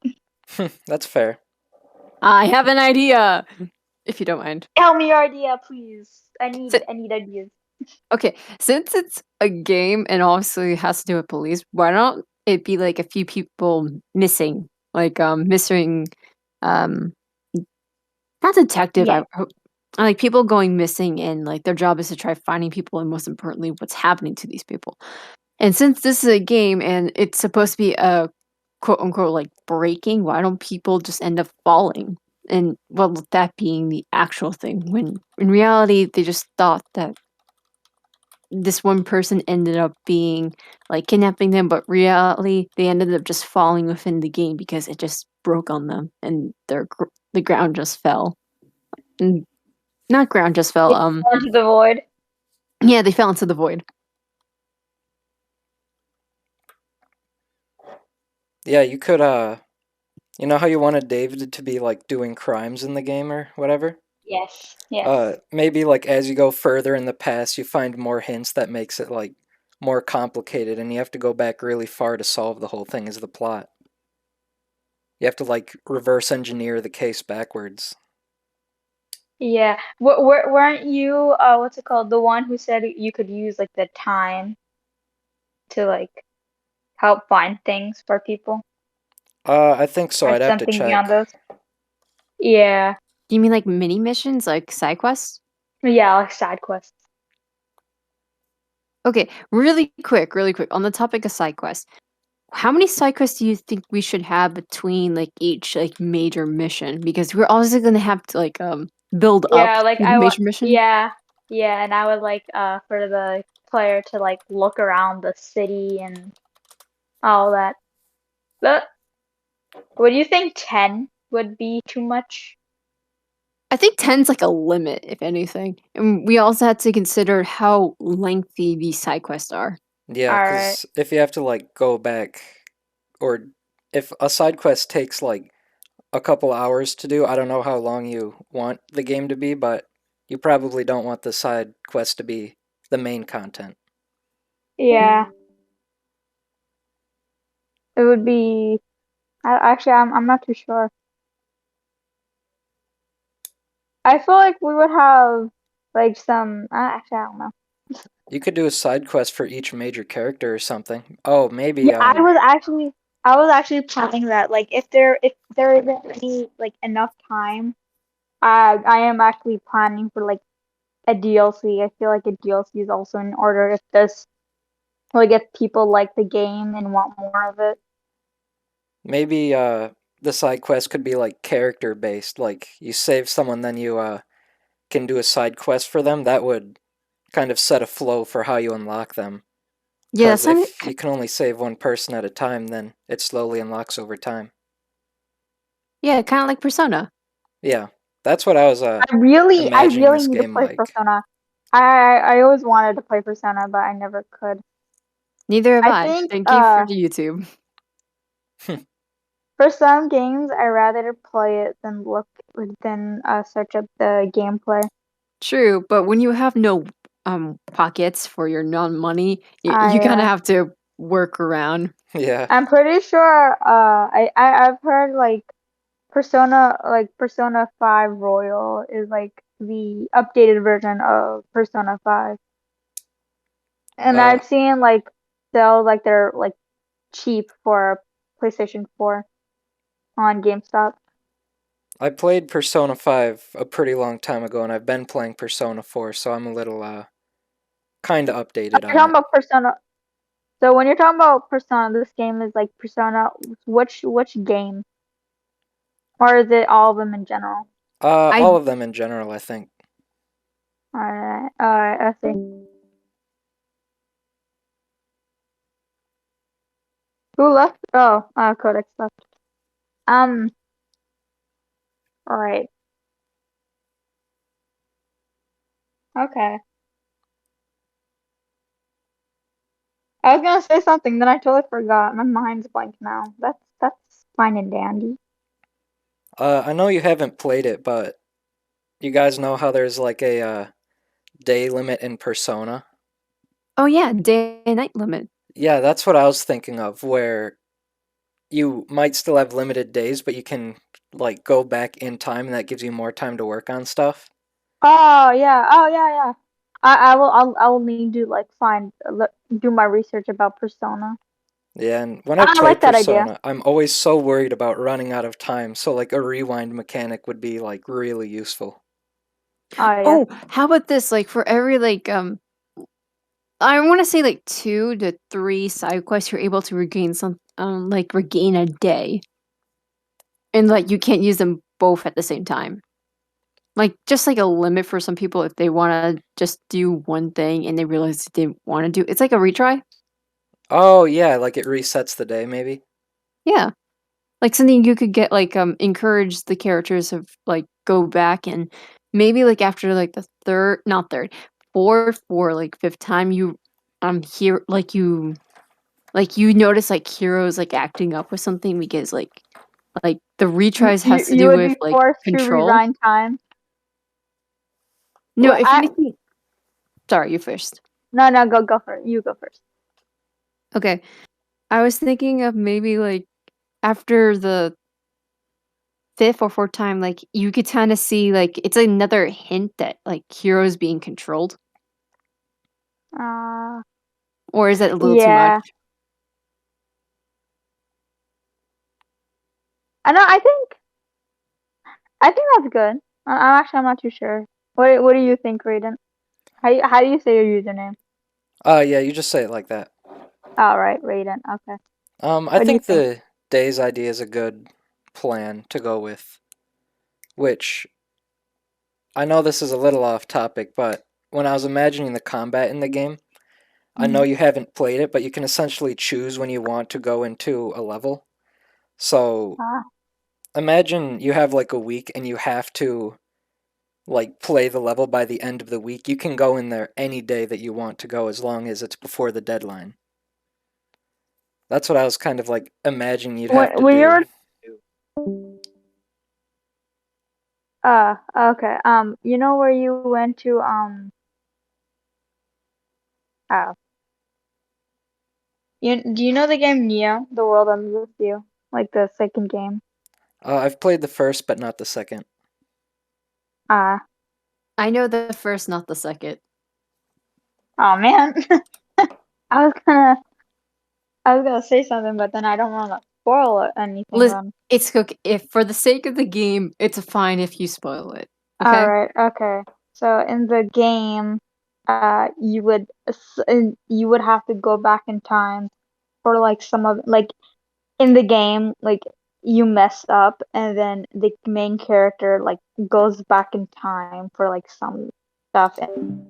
S2: That's fair.
S3: I have an idea, if you don't mind.
S1: Tell me your idea, please. I need
S3: So-
S1: ideas.
S3: Okay, since it's a game and obviously it has to do with police, why don't it be like a few people missing, like missing, um, not detective.
S1: Yeah.
S3: I like people going missing, and like their job is to try finding people, and most importantly, what's happening to these people. And since this is a game and it's supposed to be a quote unquote like breaking, why don't people just end up falling? And well, that being the actual thing, when in reality they just thought that this one person ended up being like kidnapping them, but reality they ended up just falling within the game because it just broke on them and the ground just fell. And not ground just fell.
S1: Into the void.
S3: Yeah, they fell into the void.
S2: Yeah, you could you know how you wanted David to be like doing crimes in the game or whatever?
S1: Yes. Yes.
S2: Maybe like as you go further in the past, you find more hints that makes it like more complicated, and you have to go back really far to solve the whole thing as the plot. You have to like reverse engineer the case backwards.
S1: Yeah. Weren't you what's it called? The one who said you could use like the time to like help find things for people
S2: I think so.
S1: or
S2: I'd have to
S1: something beyond
S2: check.
S1: those? Yeah.
S3: Do you mean like mini missions, like side quests?
S1: Yeah, like side quests.
S3: Okay, really quick on the topic of side quests. How many side quests do you think we should have between like each like major mission? Because we're also gonna have to like build up
S1: Yeah, like
S3: to the major mission.
S1: yeah, yeah, and I would like for the player to like look around the city and all that. But would you think 10 would be too much?
S3: I think 10's like a limit, if anything. And we also had to consider how lengthy these side quests are.
S2: Yeah,
S1: All right.
S2: because if you have to like go back, or if a side quest takes like a couple hours to do, I don't know how long you want the game to be, but you probably don't want the side quest to be the main content.
S1: Yeah, it would be. Actually, I'm not too sure. I feel like we would have like some. Actually, I don't know.
S2: You could do a side quest for each major character or something. Oh, maybe
S1: Yeah, I was actually planning that. Like, if there isn't any like enough time, I am actually planning for like a DLC. I feel like a DLC is also in order if this like if people like the game and want more of it.
S2: maybe the side quest could be like character based. Like you save someone, then you can do a side quest for them. That would kind of set a flow for how you unlock them.
S3: Yeah,
S2: Because
S3: that's not,
S2: if you can only save one person at a time, then it slowly unlocks over time.
S3: yeah, kind of like Persona.
S2: Yeah, that's what I was
S1: I
S2: imagining
S1: really
S2: this
S1: need to
S2: game
S1: play
S2: like.
S1: Persona. I always wanted to play Persona, but I never could.
S3: Neither have
S1: I
S3: I.
S1: think
S3: Thank you for the YouTube.
S1: for some games I rather play it than search up the gameplay.
S3: True, but when you have no pockets for your non-money, you kind of
S1: I
S3: have to work around.
S2: Yeah,
S1: I'm pretty sure I've heard like Persona 5 Royal is like the updated version of Persona 5. And
S2: uh,
S1: I've seen like sell like they're like cheap for PlayStation 4 on GameStop.
S2: I played Persona 5 a pretty long time ago, and I've been playing Persona 4, so I'm a little kind of updated
S1: You're
S2: on
S1: talking
S2: it.
S1: about Persona. So when you're talking about Persona, this game is like Persona. Which game, or is it all of them in general?
S3: I
S2: All of them in general, I think.
S1: All right. I see. Who left? Oh, Codex left. Um. All right. Okay. I was gonna say something, then I totally forgot. My mind's blank now. That's fine and dandy.
S2: I know you haven't played it, but you guys know how there's like a day limit in Persona?
S3: Oh yeah, day and night limit.
S2: Yeah, that's what I was thinking of, where you might still have limited days, but you can like go back in time and that gives you more time to work on stuff.
S1: Oh yeah. Oh yeah, yeah. I will need to like do my research about Persona.
S2: Yeah, and when I've
S1: I
S2: played
S1: like that idea.
S2: Persona, I'm always so worried about running out of time, so like a rewind mechanic would be like really useful.
S1: Oh yeah.
S3: Oh, how about this? Like for every I want to say like 2 to 3 side quests, you're able to regain like regain a day, and like you can't use them both at the same time. Like just like a limit for some people if they want to just do one thing and they realize they didn't want to do. It's like a retry.
S2: Oh yeah, like it resets the day maybe.
S3: Yeah, like something you could get like encourage the characters of like go back and maybe like after like the third, not third, fourth or like fifth time you here like you notice like heroes like acting up with something because like the retries has to
S1: You
S3: do
S1: would
S3: with
S1: be
S3: like
S1: forced to
S3: control.
S1: rewind time.
S3: No,
S1: Well,
S3: if anything, sorry, you first.
S1: no, go first. You go first.
S3: Okay, I was thinking of maybe like after the fifth or fourth time, like you could kind of see like it's another hint that like heroes being controlled,
S1: Uh,
S3: or is that a little too much?
S1: yeah. I know. I think that's good. I'm not too sure. What do you think, Raiden? How do you say your username?
S2: Yeah, you just say it like that.
S1: All right, Raiden. Okay.
S2: I
S1: What do you
S2: think
S1: think?
S2: the days idea is a good plan to go with, which I know this is a little off topic, but when I was imagining the combat in the game, I know you haven't played it, but you can essentially choose when you want to go into a level. So
S1: Ah,
S2: imagine you have like a week and you have to like play the level by the end of the week. You can go in there any day that you want to go as long as it's before the deadline. That's what I was kind of like imagining you'd have to
S1: when
S2: do.
S1: you're okay. You know where you went to uh do you know the game Neo, The World Ends with You? Like the second game.
S2: I've played the first, but not the second.
S1: Uh
S3: I know the first, not the second.
S1: oh man. I was gonna I was gonna say something, but then I don't wanna spoil anything then.
S3: It's okay. If for the sake of the game, it's fine if you spoil it. Okay.
S1: Alright, okay. So in the game, you would have to go back in time for like some of like in the game, like you mess up and then the main character like goes back in time for like some stuff and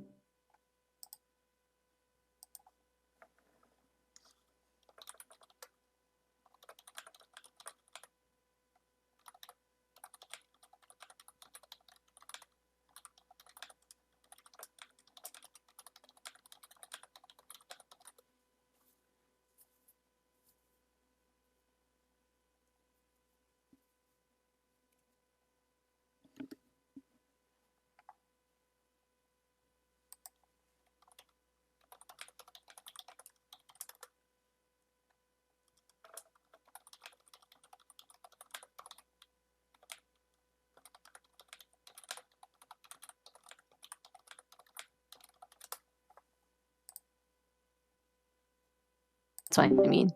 S3: That's what I mean.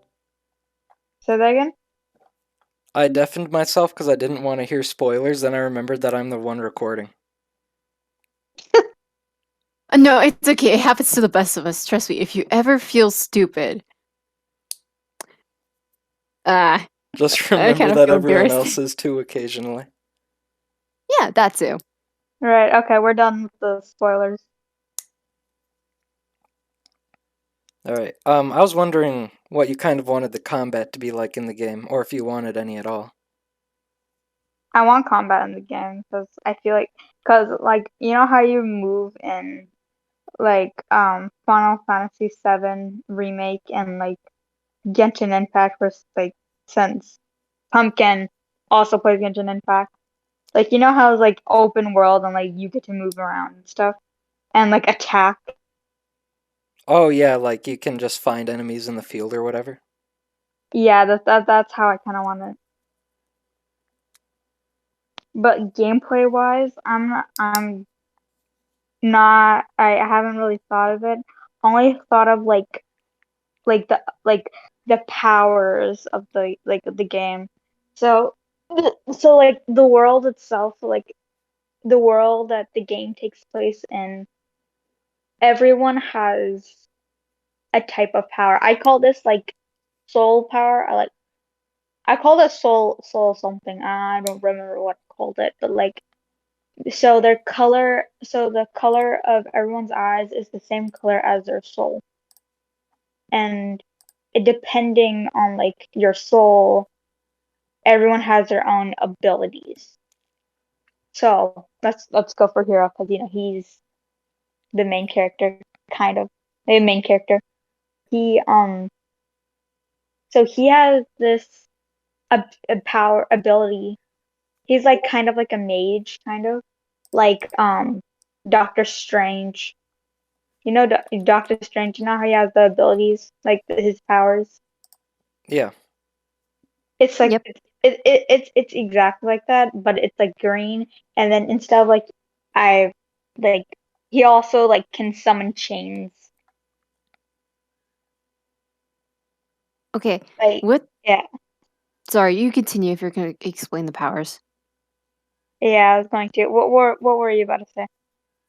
S1: say that again?
S2: I deafened myself because I didn't want to hear spoilers, then I remembered that I'm the one recording.
S3: No, it's okay. It happens to the best of us. Trust me. If you ever feel stupid, I
S2: Just
S3: kind
S2: remember
S3: of
S2: that
S3: feel
S2: everyone
S3: embarrassed.
S2: else is too occasionally.
S3: Yeah, that too.
S1: Right, okay, we're done with the spoilers.
S2: Alright, I was wondering what you kind of wanted the combat to be like in the game, or if you wanted any at all.
S1: I want combat in the game because I feel because you know how you move in Final Fantasy VII Remake and Genshin Impact versus since Pumpkin also plays Genshin Impact. You know how it's open world and you get to move around and stuff and attack.
S2: Oh yeah, like you can just find enemies in the field or whatever.
S1: Yeah, that's how I kind of want it. But gameplay wise, I haven't really thought of it. Only thought of like the the powers of the game. So the world itself, the world that the game takes place in, everyone has a type of power. I call this soul power. I call it soul something. I don't remember what I called it, but so the color of everyone's eyes is the same color as their soul. And depending on your soul, everyone has their own abilities. So let's go for Hero because he's the main character, kind of the main character. He so he has this a power ability. He's kind of like a mage, kind of like Doctor Strange. You know Doctor Strange. You know how he has the abilities, his powers.
S2: Yeah.
S1: It's
S3: Yep.
S1: it's exactly like that, but it's green, and then instead of I like he also can summon chains.
S3: Okay.
S1: Like
S3: What?
S1: yeah,
S3: Sorry, you continue if you're going to explain the powers.
S1: yeah, I was going to. What were you about to say?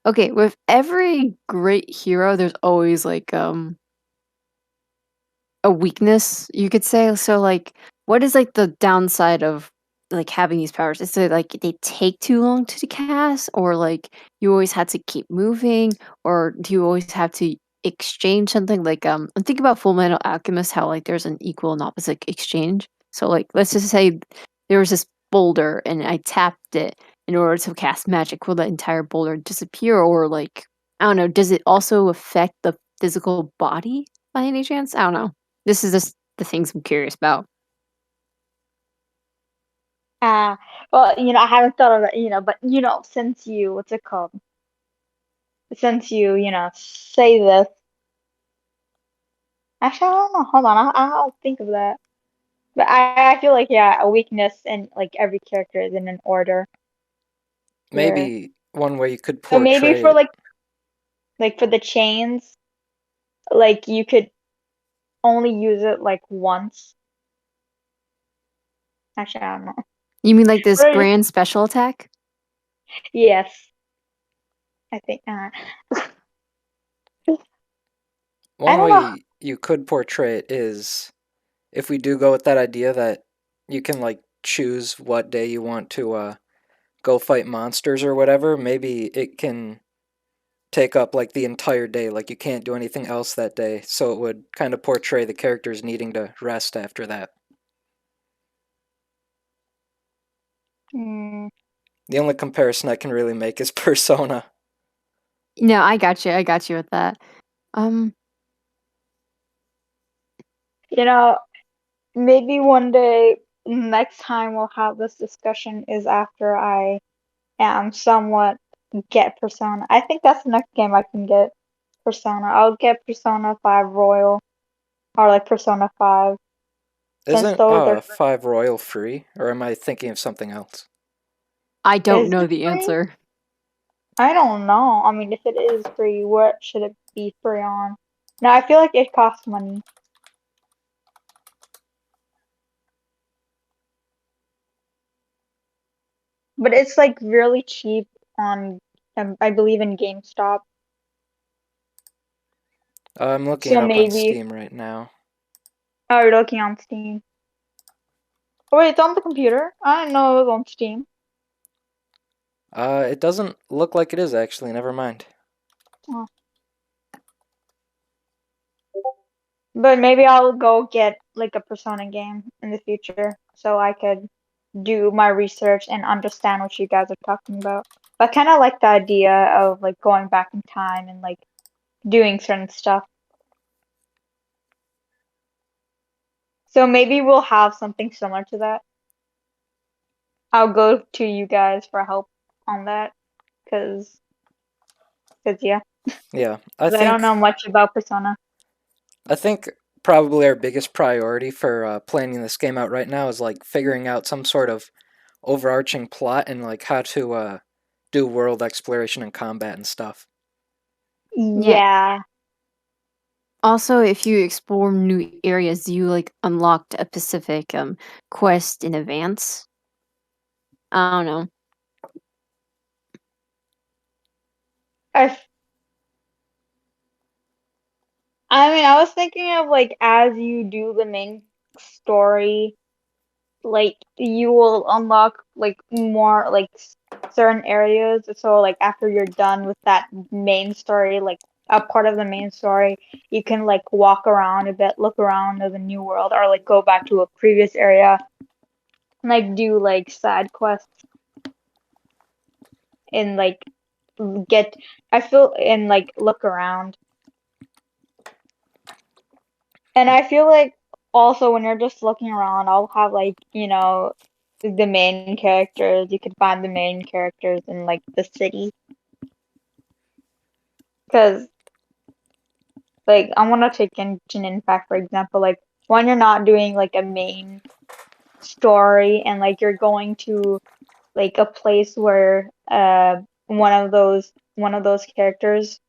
S3: Okay, with every great hero, there's always a weakness, you could say. So what is the downside of having these powers? Is it they take too long to cast, or you always had to keep moving, or do you always have to exchange something? I'm thinking about Full Metal Alchemist, how there's an equal and opposite exchange. So let's just say there was this boulder and I tapped it in order to cast magic. Will the entire boulder disappear, or I don't know, does it also affect the physical body by any chance? I don't know. This is just the things I'm curious about.
S1: Uh well, I haven't thought of it, but since you what's it called? Since you say this, actually I don't know. Hold on, I'll think of that. But I feel yeah, a weakness in every character is in an order. Where
S2: Maybe one way you could
S1: so maybe
S2: portray
S1: for
S2: it.
S1: for the chains, you could only use it once. Actually, I don't know.
S3: You mean this
S1: Right.
S3: grand special attack?
S1: Yes, I think. I
S2: One
S1: don't know.
S2: way you could portray it is if we do go with that idea that you can choose what day you want to go fight monsters or whatever, maybe it can take up the entire day, you can't do anything else that day, so it would kind of portray the characters needing to rest after that.
S1: Mm,
S2: The only comparison I can really make is Persona.
S3: No, I got you. I got you with that. Um,
S1: maybe one day, next time we'll have this discussion is after I am somewhat get Persona. I think that's the next game I can get. Persona. I'll get Persona 5 Royal or Persona 5 since
S2: Isn't
S1: those are
S2: 5 Royal free, or am I thinking of something else?
S3: I don't
S1: is
S3: know
S1: it
S3: the
S1: free?
S3: answer.
S1: I don't know. I mean, if it is free, what should it be free on? No, I feel it costs money. But it's really cheap on I believe in GameStop.
S2: I'm looking
S1: So
S2: it up on
S1: maybe
S2: Steam right now.
S1: oh, you're looking on Steam. Oh wait, it's on the computer. I didn't know it was on Steam.
S2: It doesn't look like it is actually, never mind.
S1: Oh. But maybe I'll go get a Persona game in the future so I could do my research and understand what you guys are talking about. But I kind of like the idea of like going back in time and like doing certain stuff. So maybe we'll have something similar to that. I'll go to you guys for help on that, cause yeah,
S2: Yeah,
S1: 'cause I don't know much about Persona.
S2: I think probably our biggest priority for planning this game out right now is like figuring out some sort of overarching plot and like how to do world exploration and combat and stuff.
S1: Yeah.
S3: Also, if you explore new areas, you like unlocked a specific quest in advance. I don't know.
S1: I mean, I was thinking of like as you do the main story, like you will unlock like more like certain areas. So like after you're done with that main story, like a part of the main story, you can like walk around a bit, look around at the new world, or like go back to a previous area and like do like side quests and like get I feel and like look around. And I feel like also when you're just looking around, I'll have like, the main characters. You can find the main characters in like the city. Because like I want to take Genshin Impact for example, like when you're not doing like a main story and like you're going to like a place where one of those characters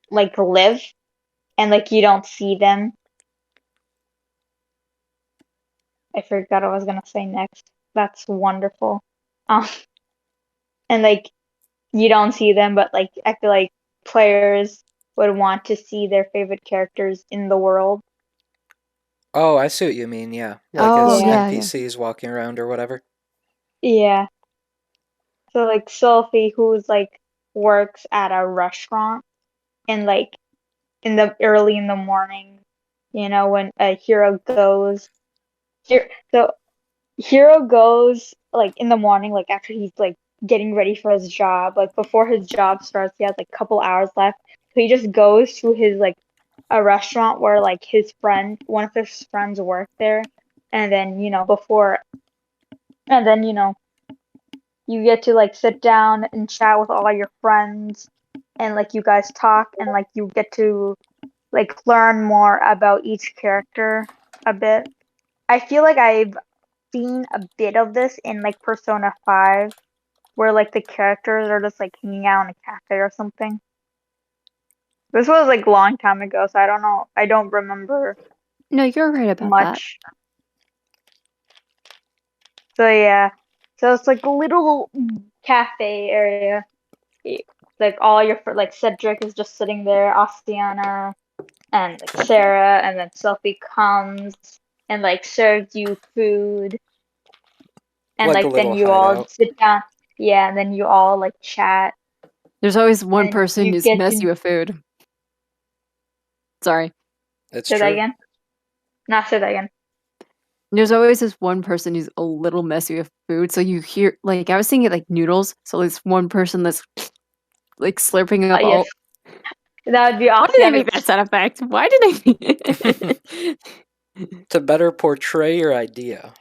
S1: like live and like you don't see them. I forgot what I was gonna say next. That's wonderful. Um, and like you don't see them, but like I feel like players would want to see their favorite characters in the world.
S2: Oh, I see what you mean. Yeah, like
S3: Oh,
S2: as
S1: Yeah.
S2: NPCs walking around or whatever.
S1: Yeah. So like Sophie, who's like works at a restaurant and like in the early in the morning, when a hero goes here so Hero goes like in the morning, like after he's like getting ready for his job, like before his job starts, he has like a couple hours left. So he just goes to his like a restaurant where like one of his friends work there, and then you get to like sit down and chat with all your friends, and like you guys talk, and like you get to like learn more about each character a bit. I feel like I've seen a bit of this in like Persona 5 where like the characters are just like hanging out in a cafe or something. This was like a long time ago, so I don't know. I don't remember
S3: No, you're right about that.
S1: much. So yeah. So it's like a little cafe area. Like all your like Cedric is just sitting there, Ostiana and like Sarah, and then Sophie comes and like serves you food. And
S2: Like a
S1: like then
S2: little
S1: you all
S2: hideout.
S1: sit down. Yeah, and then you all like chat.
S3: There's always one
S1: And
S3: person
S1: you
S3: who's
S1: get
S3: messy
S1: to
S3: with food. Sorry.
S2: It's
S1: say that
S2: true.
S1: again. Not say that again.
S3: There's always this one person who's a little messy with food. So you hear, like, I was thinking like noodles. So there's one person that's like slurping up
S1: Yes,
S3: all.
S1: that would be
S3: Why did I
S1: awesome.
S3: make that sound effect? Why did I?
S2: To better portray your idea.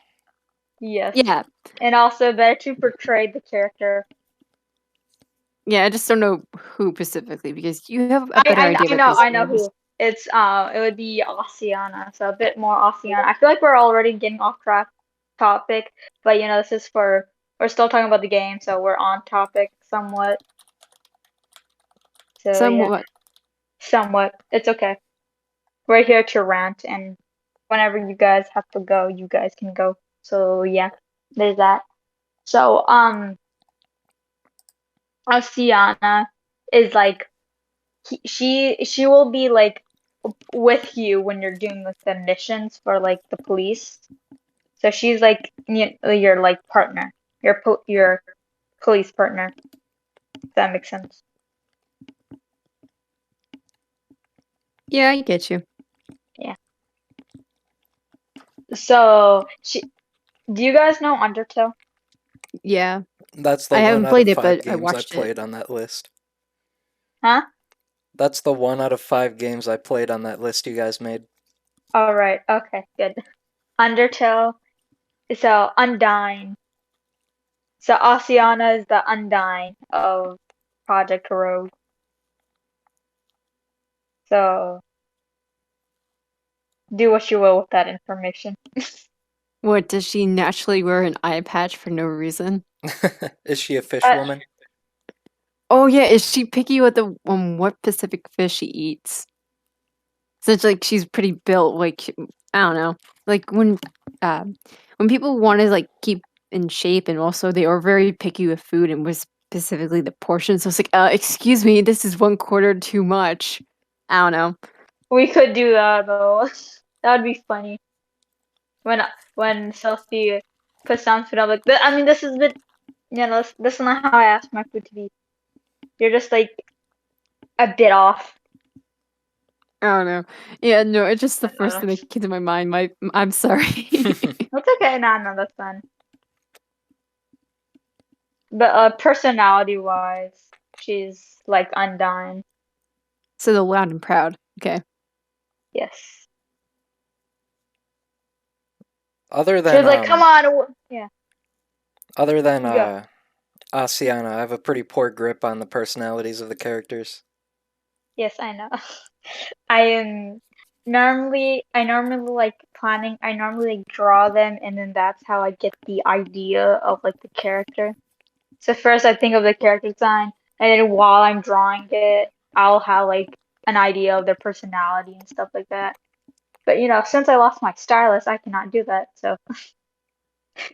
S1: Yes.
S3: Yeah.
S1: And also better to portray the character.
S3: Yeah, I just don't know who specifically because you have a better idea about these
S1: I know
S3: games.
S1: who. It's it would be Oceana, so a bit more Oceana. I feel like we're already getting off topic, but this is we're still talking about the game, so we're on topic somewhat. So yeah,
S3: Somewhat.
S1: somewhat. It's okay. We're here to rant, and whenever you guys have to go, you guys can go. So yeah, there's that. So Oceana is like she will be like with you when you're doing like the missions for like the police. So she's like your like partner, your police partner. If that makes sense.
S3: Yeah, I get you.
S1: So Do you guys know Undertale?
S3: Yeah.
S2: That's the
S3: I
S2: one
S3: haven't
S2: out
S3: played
S2: of
S3: it,
S2: 5
S3: but I
S2: games I
S3: watched it.
S2: played on that list.
S1: Huh?
S2: That's the 1 out of 5 games I played on that list you guys made.
S1: All right. Okay. Good. Undertale. So Undyne. So Oceana is the Undyne of Project Rogue. So do what you will with that information.
S3: What, does she naturally wear an eye patch for no reason?
S2: Is she a fish
S1: Uh,
S2: woman?
S3: Oh yeah, is she picky with the what Pacific fish she eats? Such like she's pretty built. Like I don't know. Like when people want to like keep in shape, and also they are very picky with food, and was specifically the portions. So it's like, excuse me, this is 1/4 too much. I don't know.
S1: We could do that though. That would be funny. When Sophie puts down food, I'm like, I mean, this is the, this is not how I ask my food to be. You're just like a bit off.
S3: I don't know. Yeah, no, it's just the
S1: I don't
S3: first
S1: know.
S3: thing that came to my mind. I'm sorry.
S1: That's okay. No, that's fine. But personality-wise, she's like Undyne.
S3: So the loud and proud. Okay.
S1: Yes.
S2: Other
S1: She
S2: than
S1: was like, come on. Yeah.
S2: other than
S1: Go.
S2: Asiana, I have a pretty poor grip on the personalities of the characters.
S1: Yes, I know. I am I normally like planning, I normally like draw them and then that's how I get the idea of like the character. So first I think of the character design and then while I'm drawing it, I'll have like an idea of their personality and stuff like that. But since I lost my stylus, I cannot do that. So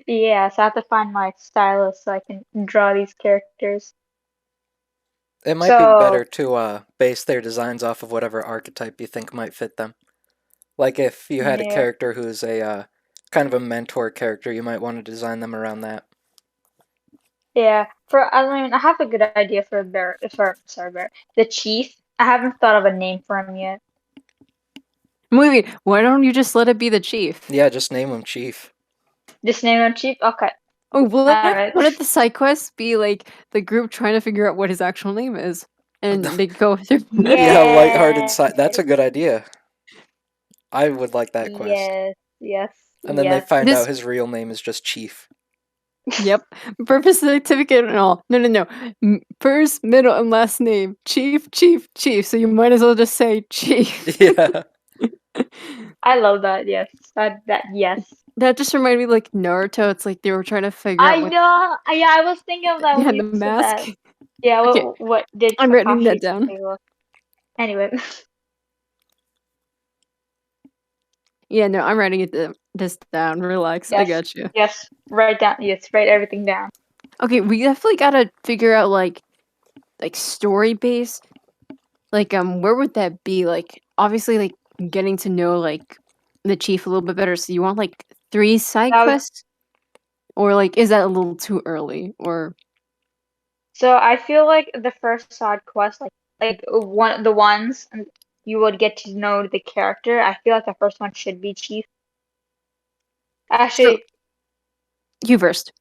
S1: yeah, so I have to find my stylus so I can draw these characters.
S2: It might be
S1: So
S2: better to base their designs off of whatever archetype you think might fit them. Like if you had a
S1: yeah.
S2: character who's a kind of a mentor character, you might want to design them around that.
S1: Yeah, I mean, I have a good idea for Bear, sorry, Bear, the chief. I haven't thought of a name for him yet.
S3: Wait, why don't you just let it be the chief?
S2: Yeah, just name him Chief.
S1: Just name him chief. Okay,
S3: Oh,
S1: alright.
S3: what if the side quest be like the group trying to figure out what his actual name is, and they go through?
S2: Yeah, lighthearted
S1: Yes,
S2: side. That's a good idea. I would like that quest.
S1: yes, yes,
S2: And then they
S1: yes.
S2: find
S3: This-
S2: out his real name is just Chief.
S3: Yep, birth certificate and all. No. First, middle, and last name. Chief. So you might as well just say Chief.
S2: Yeah.
S1: I love that. Yes, yes.
S3: That just reminded me like Naruto. It's like they were trying to figure
S1: I
S3: out what
S1: know. Yeah, I was thinking of that
S3: they
S1: when
S3: had
S1: you
S3: the
S1: said
S3: mask.
S1: that. Yeah.
S3: Okay,
S1: What did
S3: I'm writing that
S1: Kakashi
S3: down.
S1: say? Anyway.
S3: Yeah, no, I'm writing this down. Relax, I
S1: Yes.
S3: got you.
S1: Yes. Write down. Yes. Write everything down.
S3: Okay, we definitely gotta figure out like story based. Like where would that be? Like obviously like getting to know like the chief a little bit better. So you want like 3 side
S1: That would-
S3: quests? Or like is that a little too early? Or
S1: So I feel like the first side quest, like the ones you would get to know the character. I feel like the first one should be Chief. Actually,
S3: you first.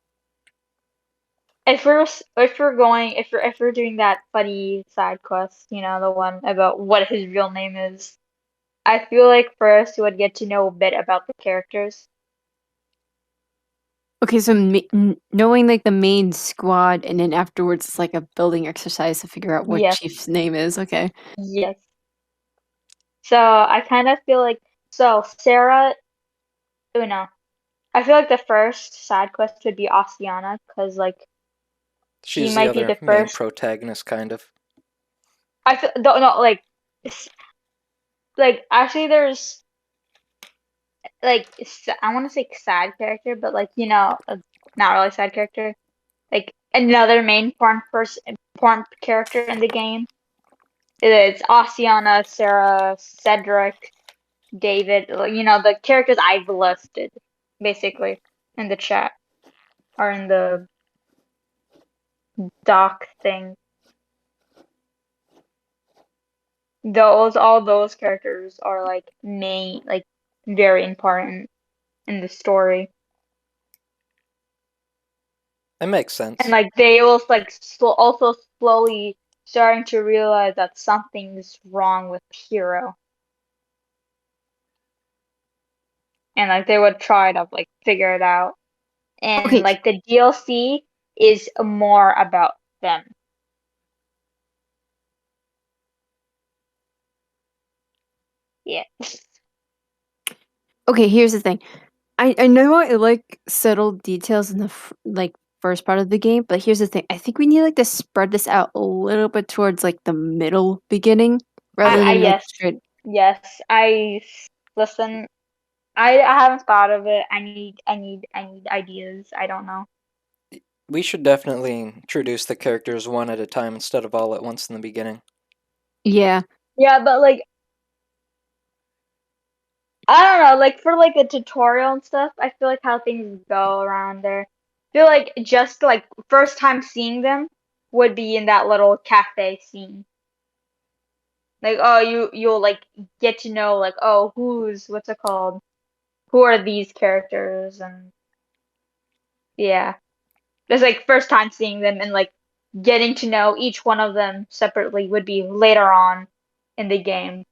S1: if we're doing that funny side quest, the one about what his real name is, I feel like first you would get to know a bit about the characters.
S3: Okay, so knowing like the main squad, and then afterwards it's like a building exercise to figure out what
S1: Yes.
S3: chief's name is. Okay.
S1: Yes. So I kind of feel like Sarah, no, I feel like the first side quest would be Oceana because like she
S2: She's the
S1: might be
S2: other
S1: the
S2: main
S1: first.
S2: protagonist, kind of.
S1: I feel no like actually there's like I want to say sad character, but like not really sad character. Like another main porn character in the game. It's Oceana, Sarah, Cedric, David. The characters I've listed basically in the chat or in the doc thing. All those characters are like main, like very important in the story.
S2: It makes sense.
S1: And like they will like also slowly starting to realize that something's wrong with the hero. And like they would try to like figure it out. And
S3: Okay.
S1: like the DLC is more about them. Yeah.
S3: Okay, here's the thing. I know I like subtle details in the like first part of the game, but here's the thing. I think we need like to spread this out a little bit towards like the middle beginning rather
S1: I
S3: than like
S1: yes.
S3: straight.
S1: Yes. Listen. I haven't thought of it. I need ideas. I don't know.
S2: We should definitely introduce the characters one at a time instead of all at once in the beginning.
S3: Yeah.
S1: Yeah, but like I don't know, like for like a tutorial and stuff, I feel like how things go around there. I feel like just like first time seeing them would be in that little cafe scene. Like oh you'll like get to know like oh what's it called? Who are these characters and yeah. Just like first time seeing them and like getting to know each one of them separately would be later on in the game.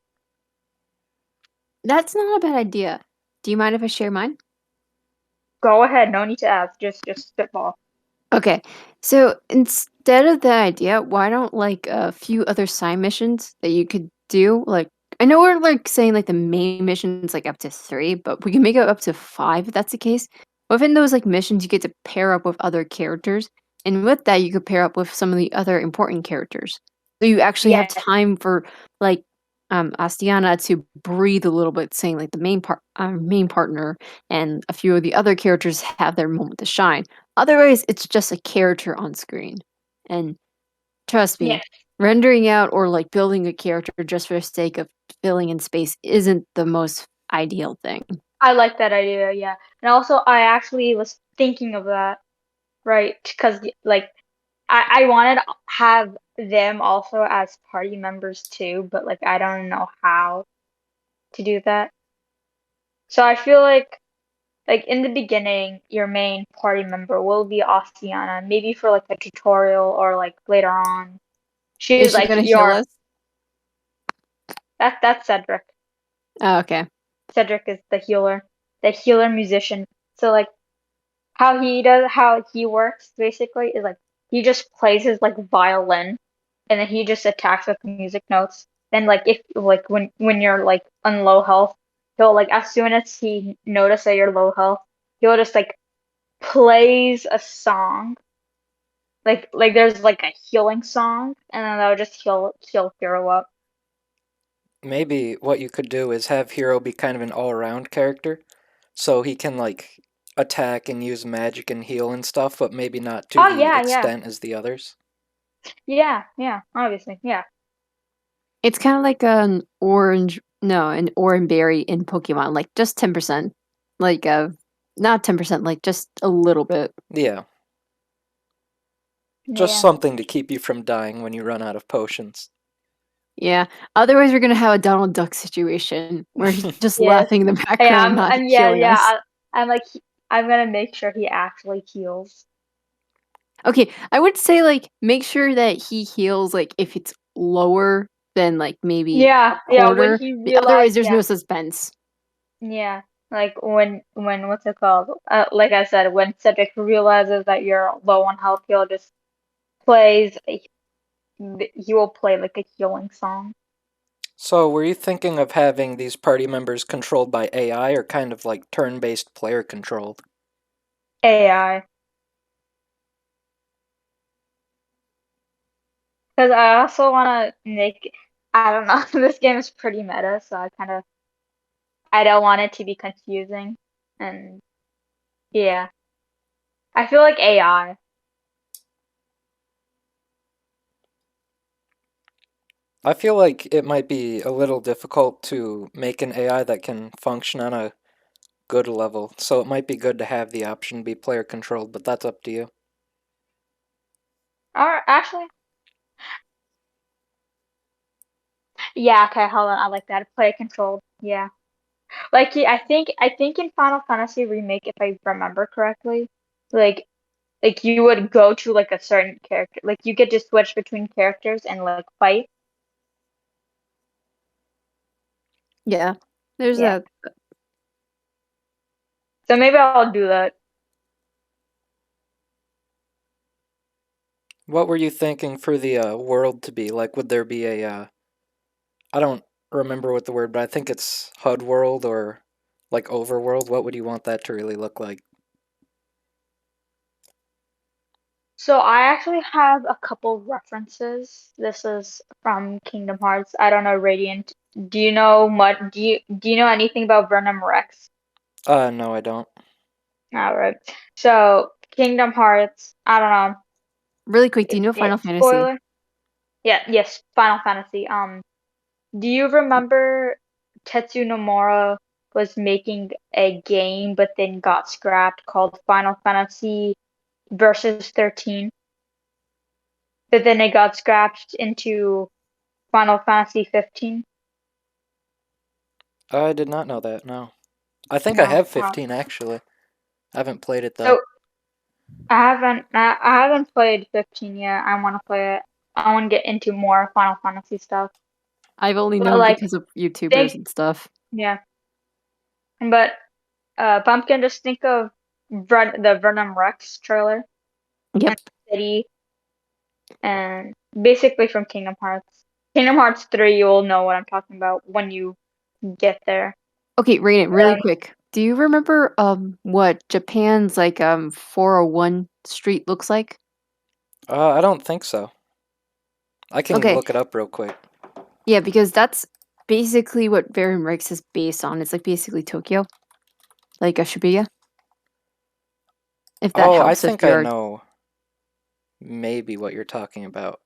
S3: That's not a bad idea. Do you mind if I share mine?
S1: Go ahead, no need to ask, just spitball.
S3: Okay. So instead of that idea, why don't like a few other side missions that you could do? Like I know we're like saying like the main missions like up to 3, but we can make it up to 5 if that's the case. Within those like missions, you get to pair up with other characters, and with that, you could pair up with some of the other important characters. So you actually have
S1: Yes.
S3: time for like Astiana to breathe a little bit, saying like the main partner, and a few of the other characters have their moment to shine. Otherwise, it's just a character on screen. And trust me,
S1: Yes.
S3: rendering out or like building a character just for the sake of filling in space isn't the most ideal thing.
S1: I like that idea, yeah. And also, I actually was thinking of that, right? Because, like, I wanted to have them also as party members too, but, like, I don't know how to do that. So I feel like, in the beginning, your main party member will be Oceana, maybe for, like, a tutorial or, like, later on. She's,
S3: Is she
S1: like,
S3: gonna heal us?
S1: That's Cedric.
S3: Oh, okay.
S1: Cedric is the healer musician. So, like, how he works basically is like he just plays his like violin and then he just attacks with music notes. Then like if like when you're like on low health, he'll like as soon as he notices that you're low health, he'll just like plays a song. Like there's like a healing song and then that'll just heal Hero up.
S2: Maybe what you could do is have Hero be kind of an all-around character, so he can like attack and use magic and heal and stuff, but maybe not to
S1: Oh
S2: the
S1: yeah,
S2: extent as the others.
S1: yeah, obviously, yeah.
S3: It's kind of like an orange berry in Pokemon, like just 10%. Like not 10%, like just a little bit.
S2: Yeah, just
S1: Yeah.
S2: something to keep you from dying when you run out of potions.
S3: Yeah. Otherwise, we're gonna have a Donald Duck situation where he's just
S1: Yes.
S3: laughing in the
S1: Hey,
S3: background, not
S1: yeah,
S3: killing us.
S1: I'm like, I'm gonna make sure he actually heals.
S3: Okay, I would say like make sure that he heals like if it's lower than like maybe
S1: Yeah,
S3: a
S1: yeah, when
S3: quarter.
S1: he
S3: Otherwise,
S1: realized,
S3: there's
S1: yeah,
S3: no suspense.
S1: yeah, like when what's it called? Like I said, when Cedric realizes that you're low on health, he'll just plays, he will play like a healing song.
S2: So, were you thinking of having these party members controlled by AI or kind of like turn-based player controlled?
S1: AI. Because I also want to make, I don't know, this game is pretty meta, so I don't want it to be confusing. And yeah, I feel like AI.
S2: I feel like it might be a little difficult to make an AI that can function on a good level, so it might be good to have the option be player controlled, but that's up to you.
S1: Or actually, yeah, okay, hold on, I like that. Player controlled. Yeah. Like I think in Final Fantasy Remake, if I remember correctly, like like you would go to like a certain character, like you get to switch between characters and like fight.
S3: Yeah. There's
S1: Yeah.
S3: a
S1: So maybe I'll do that.
S2: What were you thinking for the world to be? Like, would there be a I don't remember what the word, but I think it's HUD world or like overworld. What would you want that to really look like?
S1: So I actually have a couple references. This is from Kingdom Hearts. I don't know, Radiant. Do you know do you know anything about Venom Rex?
S2: No, I don't.
S1: All right. So Kingdom Hearts, I don't know.
S3: really quick. Do you know Final Fantasy?
S1: Spoiler. Yeah, yes, Final Fantasy. Do you remember Tetsu Nomura was making a game but then got scrapped called Final Fantasy Versus 13? But then it got scrapped into Final Fantasy 15.
S2: I did not know that. No, I think I
S1: No.
S2: have
S1: Wow.
S2: 15 actually. I haven't played it though.
S1: So I haven't played 15 yet. I want to play it. I want to get into more Final Fantasy stuff.
S3: I've only
S1: But
S3: known
S1: like
S3: because of YouTubers
S1: think
S3: and stuff.
S1: yeah. But Pumpkin, just think of the Venom Rex trailer
S3: Yep.
S1: and City and basically from Kingdom Hearts. Kingdom Hearts 3, you'll know what I'm talking about when you get there.
S3: Okay, Raiden, really
S1: Um,
S3: quick. Do you remember what Japan's like 401 street looks like?
S2: I don't think so. I can
S3: Okay.
S2: look it up real quick.
S3: Yeah, because that's basically what Verum Rex is based on. It's like basically Tokyo, like a Shibuya. If that
S2: Oh, I
S3: helps, if
S2: think I
S3: you're
S2: know maybe what you're talking about.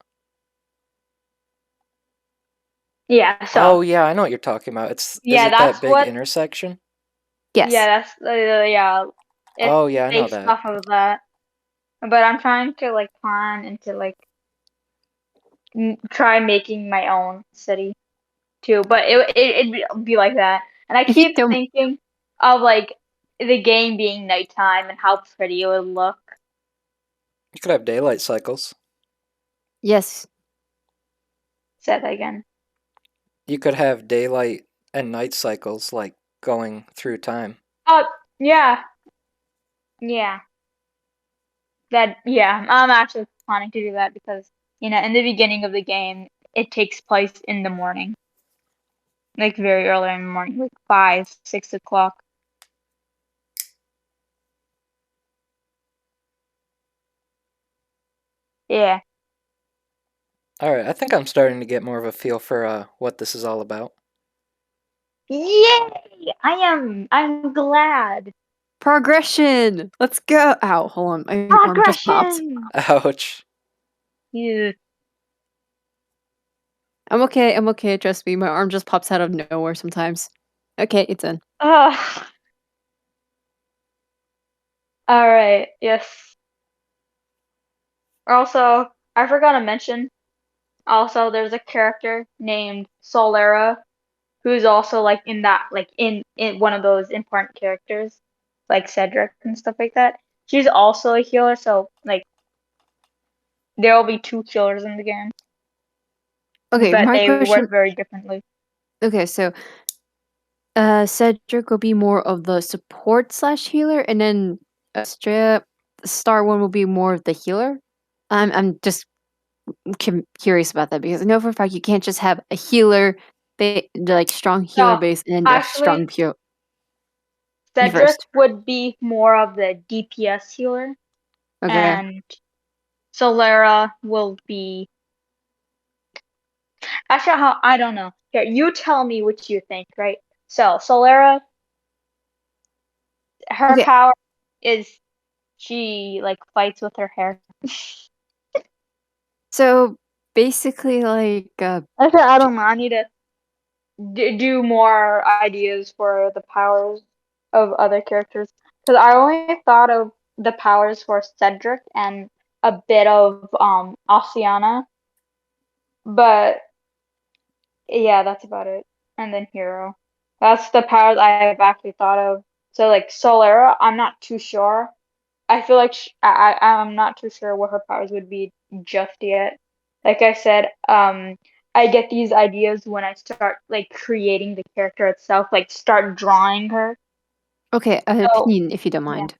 S1: yeah,
S2: Oh
S1: so
S2: yeah, I know what you're talking about. Is
S1: yeah,
S2: it that
S1: that's
S2: big
S1: what
S2: intersection?
S3: yes.
S1: yeah, that's yeah, it's
S2: Oh yeah, I know
S1: based
S2: that.
S1: off of that. But I'm trying to like plan into like try making my own city too. But it'd be like that. And I
S3: If you
S1: keep
S3: don't,
S1: thinking of like the game being nighttime and how pretty it would look.
S2: You could have daylight cycles.
S3: yes,
S1: Say that again.
S2: You could have daylight and night cycles like going through time.
S1: Oh yeah, yeah. I'm actually planning to do that because in the beginning of the game, it takes place in the morning, like very early in the morning, like 5, 6 o'clock. Yeah.
S2: Alright, I think I'm starting to get more of a feel for what this is all about.
S1: Yay! I'm glad.
S3: progression. Let's go. Ow, hold on. My arm just popped.
S1: Progression.
S2: Ouch.
S1: Yeah.
S3: I'm okay. I'm okay. Trust me. My arm just pops out of nowhere sometimes. Okay, it's in.
S1: Ugh. All right. Yes. Also, I forgot to mention. Also, there's a character named Solera who's also like in that like in one of those important characters, like Cedric and stuff like that. She's also a healer, so like there will be two healers in the game,
S3: Okay,
S1: but
S3: my
S1: they
S3: question.
S1: work very differently.
S3: Okay, so Cedric will be more of the support slash healer, and then Star One will be more of the healer. I'm just curious about that because I know for a fact you can't just have a healer, like strong healer
S1: No,
S3: base, and then a strong
S1: actually,
S3: pure. You
S1: Cedric
S3: first.
S1: would be more of the DPS healer,
S3: Okay.
S1: and Solera will be. Actually, how I don't know. Here, you tell me what you think, right? So Solera, her
S3: Okay.
S1: power is she like fights with her hair.
S3: So basically, like,
S1: Actually, I don't know. I need to do more ideas for the powers of other characters because I only thought of the powers for Cedric and a bit of Oceana, but yeah, that's about it. And then Hero. That's the powers I've actually thought of. So like Solera, I'm not too sure I feel like I'm not too sure what her powers would be just yet. Like I said, I get these ideas when I start like creating the character itself, like start drawing her.
S3: Okay, an
S1: So
S3: opinion, if you don't
S1: yeah,
S3: mind.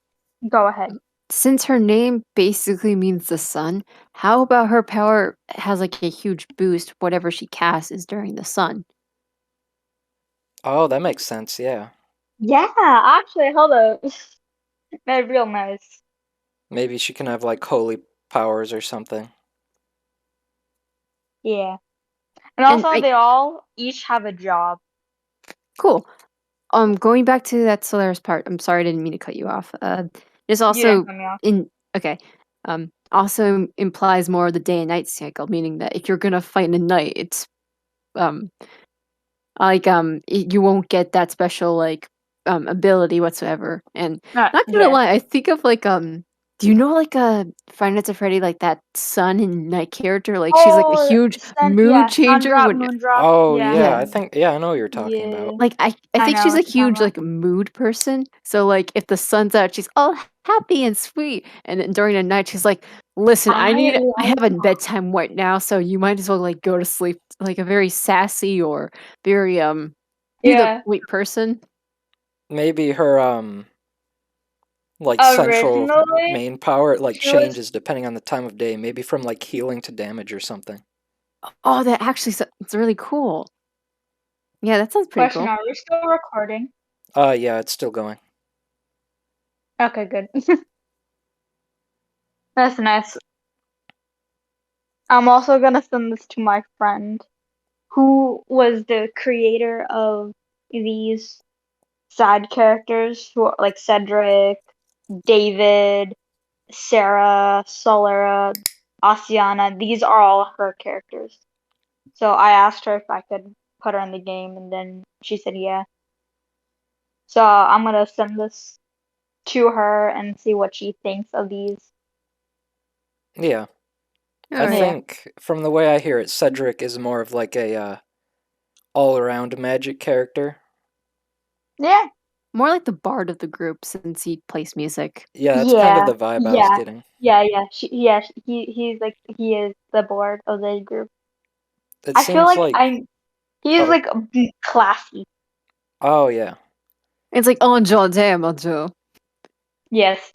S1: go ahead.
S3: Since her name basically means the sun, how about her power has like a huge boost whatever she casts is during the sun?
S2: Oh, that makes sense. Yeah.
S1: Yeah, actually, hold up. That's real nice.
S2: Maybe she can have like holy powers or something.
S1: Yeah. And
S3: And
S1: also, they all each have a job.
S3: cool. Going back to that Solaris part, I'm sorry I didn't mean to cut you off. This
S1: You
S3: also
S1: didn't cut me off.
S3: okay. Also implies more of the day and night cycle, meaning that if you're gonna fight in the night, it's um you won't get that special like ability whatsoever. And not gonna
S1: Yeah.
S3: lie, I think of like do you know like Five Nights at Freddy, like that sun and night character? Like she's like a
S1: Oh,
S3: huge mood
S1: yeah,
S3: changer
S1: Sundrop,
S3: when
S1: Moondrop.
S2: Oh,
S1: Yeah.
S2: yeah.
S3: Yeah.
S2: I know what you're talking
S1: Yeah.
S2: about.
S3: Like I
S1: I
S3: think
S1: know
S3: she's a
S1: what you're talking
S3: huge
S1: about.
S3: like mood person. So like if the sun's out, she's all happy and sweet, and then during the night she's like, "Listen, I have a bedtime right now, so you might as well like go to sleep." Like a very sassy or very to the
S1: Yeah.
S3: point person.
S2: Maybe her like central
S1: Originally,
S2: main power it like
S1: she was
S2: changes depending on the time of day. Maybe from like healing to damage or something.
S3: Oh, that actually it's really cool. Yeah, that sounds pretty
S1: question.
S3: cool.
S1: Are we still recording?
S2: Yeah, it's still going.
S1: Okay, good. That's nice. I'm also gonna send this to my friend, who was the creator of these side characters, who are like Cedric, David, Sarah, Solara, Asiana. These are all her characters. So I asked her if I could put her in the game, and then she said yeah. So I'm gonna send this to her and see what she thinks of these.
S2: Yeah. I
S3: Alright.
S2: think from the way I hear it, Cedric is more of like a all-around magic character.
S1: Yeah.
S3: More like the bard of the group since he plays music.
S2: Yeah, that's kind of
S1: Yeah.
S2: the vibe I was
S1: Yeah.
S2: getting.
S1: He's like he is the board of the group.
S2: It
S1: I feel
S2: seems
S1: like
S2: like
S1: he's
S2: oh,
S1: like classy.
S2: oh yeah.
S3: It's like, oh Joe, damn, Joe.
S1: Yes.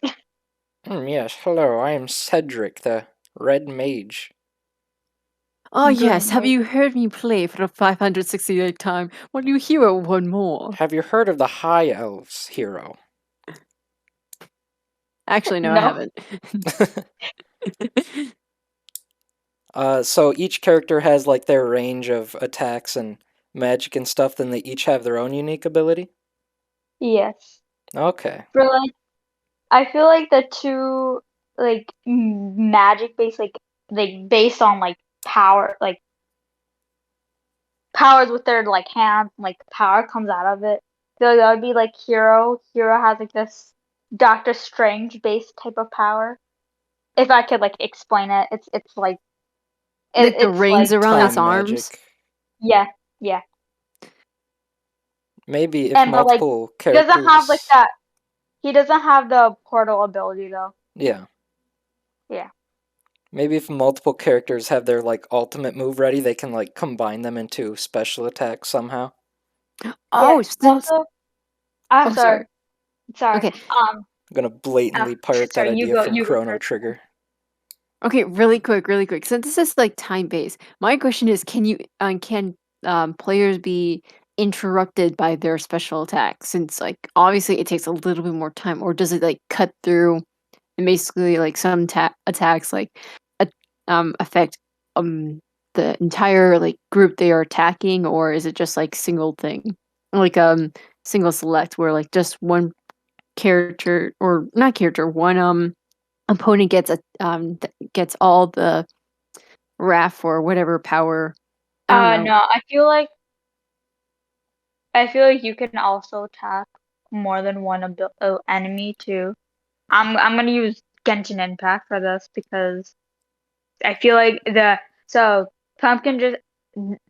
S2: Yes, hello, I am Cedric, the Red Mage.
S3: Oh
S1: Good
S3: yes, have
S1: mate.
S3: you heard me play for the 568th time? Will you hear it one more?
S2: Have you heard of the High Elves hero?
S3: Actually, no, I
S1: No.
S3: haven't.
S2: So each character has like their range of attacks and magic and stuff, then they each have their own unique ability?
S1: Yes.
S2: Okay.
S1: For like, I feel like the two like magic based like based on like power like powers with their like hands like power comes out of it. So that would be like Hero. Hero has like this Doctor Strange based type of power. If I could like explain it, it's like
S3: Like the
S1: it's
S3: rings
S1: like
S3: around his
S2: Time
S3: arms.
S2: magic.
S1: yeah.
S2: Maybe if
S1: And but like
S2: multiple
S1: he doesn't have like
S2: characters.
S1: that. He doesn't have the portal ability though.
S2: Yeah.
S1: Yeah.
S2: Maybe if multiple characters have their like ultimate move ready, they can like combine them into special attacks somehow.
S3: Oh,
S1: Yeah.
S3: since
S1: Also,
S3: oh,
S1: sorry.
S3: Okay.
S2: I'm gonna blatantly pirate that
S1: sorry,
S2: idea from
S1: you go
S2: Chrono
S1: first.
S2: Trigger.
S3: Okay, really quick. Since this is like time based, my question is: can players be interrupted by their special attack? Since like obviously it takes a little bit more time, or does it like cut through and basically like some attacks like affect the entire like group they are attacking, or is it just like single thing, like single select where like just one character or not character one opponent gets gets all the wrath or whatever power. I don't know.
S1: No, I feel like you can also attack more than one enemy too. I'm gonna use Genshin Impact for this because I feel like Pumpkin just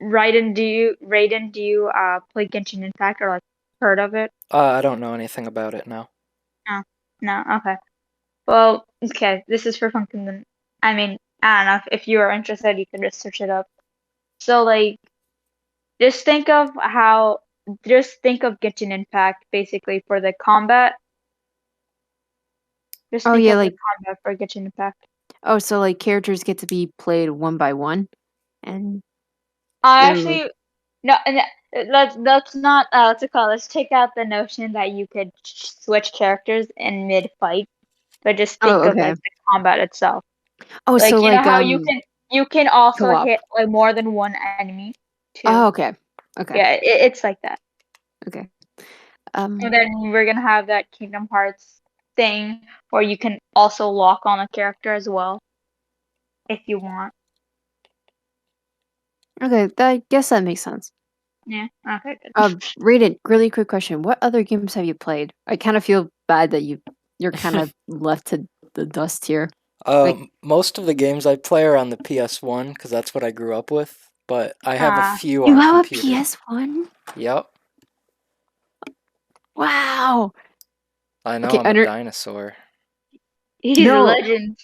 S1: Raiden, do you play Genshin Impact or like heard of it?
S2: I don't know anything about it now.
S1: No, no, okay. Well, okay, this is for Pumpkin. I mean, I don't know if you are interested, you can just search it up. So like, just think of how, just think of Genshin Impact basically for the combat. Just
S3: Oh
S1: think
S3: yeah,
S1: of the
S3: like
S1: combat for Genshin Impact.
S3: so like characters get to be played one by one, and
S1: I
S3: they're like
S1: actually no, and let's not what's it called? Let's take out the notion that you could switch characters in mid fight, but just
S3: oh
S1: think of
S3: okay.
S1: like the combat itself.
S3: Oh,
S1: Like
S3: so
S1: you know
S3: like
S1: how you can also
S3: co-op.
S1: hit like more than one enemy too.
S3: Oh okay, okay,
S1: Yeah, it's like that.
S3: okay.
S1: And then we're gonna have that Kingdom Hearts thing where you can also lock on a character as well if you want.
S3: Okay, I guess that makes sense.
S1: Yeah. Okay. Good.
S3: Raiden, really quick question: what other games have you played? I kind of feel bad that you're kind of left to the dust here. Like,
S2: Most of the games I play are on the PS1 because that's what I grew up with. But I have a
S1: Ah.
S2: few
S3: you
S2: on
S3: have
S2: computer.
S3: a PS1?
S2: Yep,
S3: Wow.
S2: I know.
S3: Okay,
S2: I'm a dinosaur.
S1: He's a
S3: No.
S1: legend.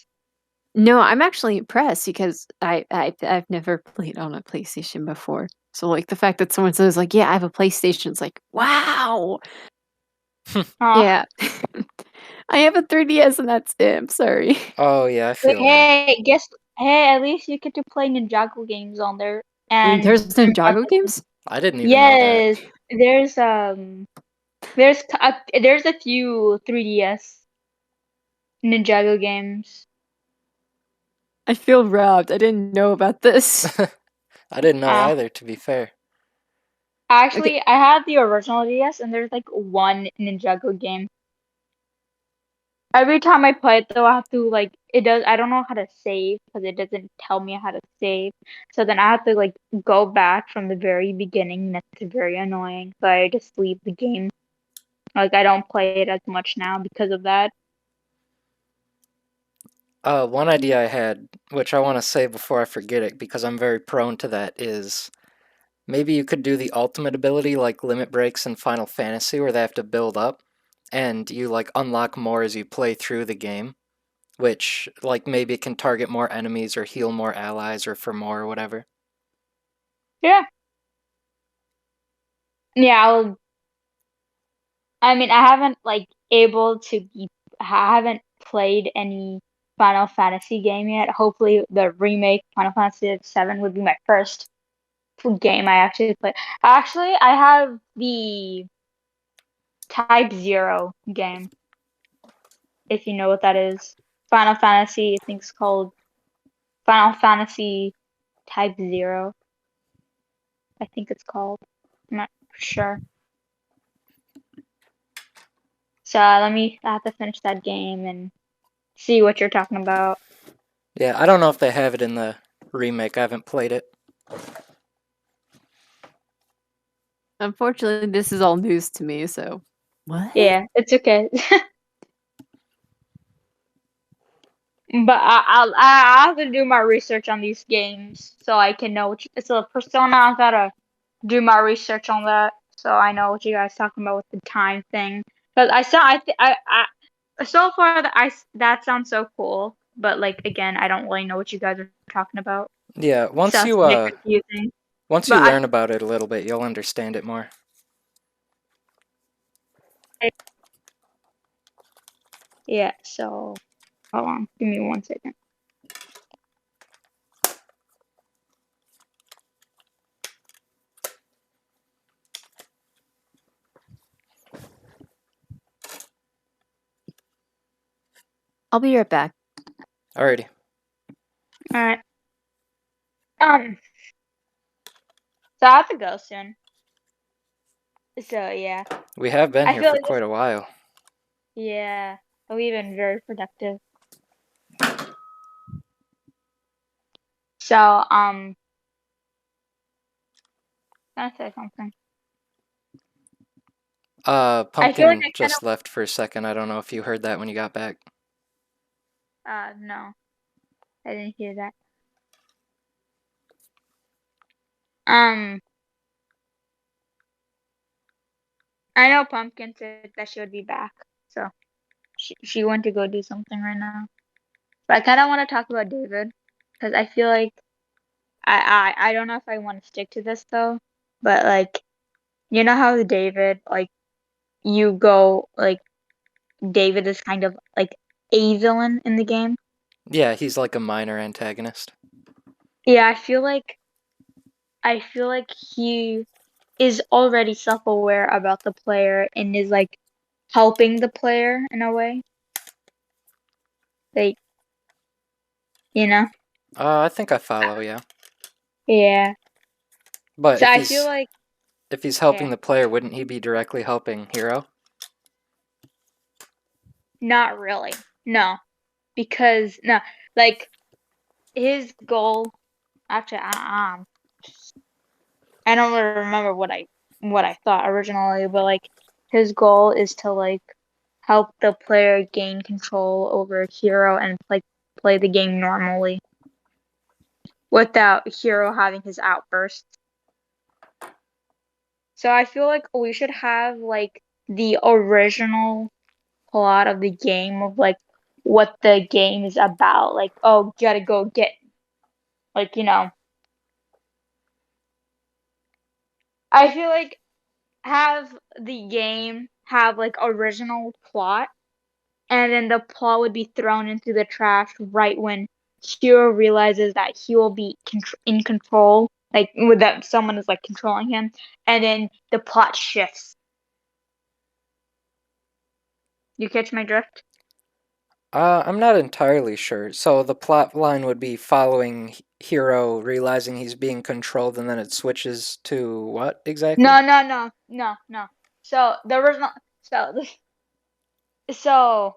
S3: No, I'm actually impressed because I've never played on a PlayStation before. So like the fact that someone says like, "Yeah, I have a PlayStation," it's like, wow.
S1: Aw.
S3: Yeah. I have a 3DS and that's it. I'm sorry.
S2: Oh yeah, I
S1: But
S2: feel that.
S1: hey, at least you get to play Ninjago games on there.
S3: Wait,
S1: And
S3: there's Ninjago games?
S2: I didn't even know that.
S1: yes, there's a few 3DS Ninjago games.
S3: I feel robbed. I didn't know about this.
S2: I didn't know
S1: Ah.
S2: either, to be fair.
S1: Actually, I have the original DS, and there's like one Ninjago game. Every time I play it, though, I have to like I don't know how to save because it doesn't tell me how to save. So then I have to like go back from the very beginning. And that's very annoying. So I just leave the game. Like I don't play it as much now because of that.
S2: One idea I had, which I want to say before I forget it, because I'm very prone to that, is maybe you could do the ultimate ability like Limit Breaks in Final Fantasy, where they have to build up, and you like unlock more as you play through the game, which like maybe it can target more enemies or heal more allies or for more or whatever.
S1: Yeah. Yeah, I mean, I haven't I haven't played any Final Fantasy game yet. Hopefully, the remake Final Fantasy VII would be my first game I actually played. Actually, I have the Type Zero game, if you know what that is. Final Fantasy, I think it's called Final Fantasy Type Zero. I think it's called. I'm not sure. So I have to finish that game and see what you're talking about.
S2: Yeah, I don't know if they have it in the remake. I haven't played it.
S3: Unfortunately, this is all news to me, so what?
S1: Yeah, it's okay. But I have to do my research on these games so I can know so Persona. I've gotta do my research on that so I know what you guys talking about with the time thing. Because so far that sounds so cool, but like again, I don't really know what you guys are talking about.
S2: Yeah,
S1: So it's a bit confusing.
S2: once you
S1: But
S2: learn about it a little bit, you'll understand it more.
S1: Yeah. So hold on, give me 1 second.
S3: I'll be right back.
S2: Alrighty.
S1: All right. So I have to go soon. So yeah.
S2: We have been
S1: I
S2: here
S1: feel
S2: for
S1: like
S2: quite a while.
S1: Yeah, we've been very productive. So, can I say something? I feel like
S2: Pumpkin
S1: I kind
S2: just left for a second. I don't know if you heard that when you got back.
S1: no, I didn't hear that. Um, I know Pumpkin said that she would be back, so she went to go do something right now. But I kind of want to talk about David because I feel like I don't know if I want to stick to this though, but like you know how David like you go like David is kind of like a villain in the game.
S2: Yeah, he's like a minor antagonist.
S1: Yeah, I feel like he is already self-aware about the player and is like helping the player in a way. Like, you know?
S2: I think I follow, yeah.
S1: Yeah.
S2: But
S1: So I feel like
S2: if he's helping
S1: yeah,
S2: the player, wouldn't he be directly helping Hero?
S1: not really. No. Because no, like his goal actually I don't really remember what I thought originally, but like his goal is to like help the player gain control over Hero and like play the game normally without Hero having his outbursts. So I feel like we should have like the original plot of the game of like what the game is about. Like, oh, gotta go get like, you know. I feel like have the game have like original plot and then the plot would be thrown into the trash right when Hero realizes that he will be in control, like with that someone is like controlling him, and then the plot shifts. You catch my drift?
S2: I'm not entirely sure. So the plot line would be following Hero realizing he's being controlled, and then it switches to what exactly?
S1: No. So the original, so so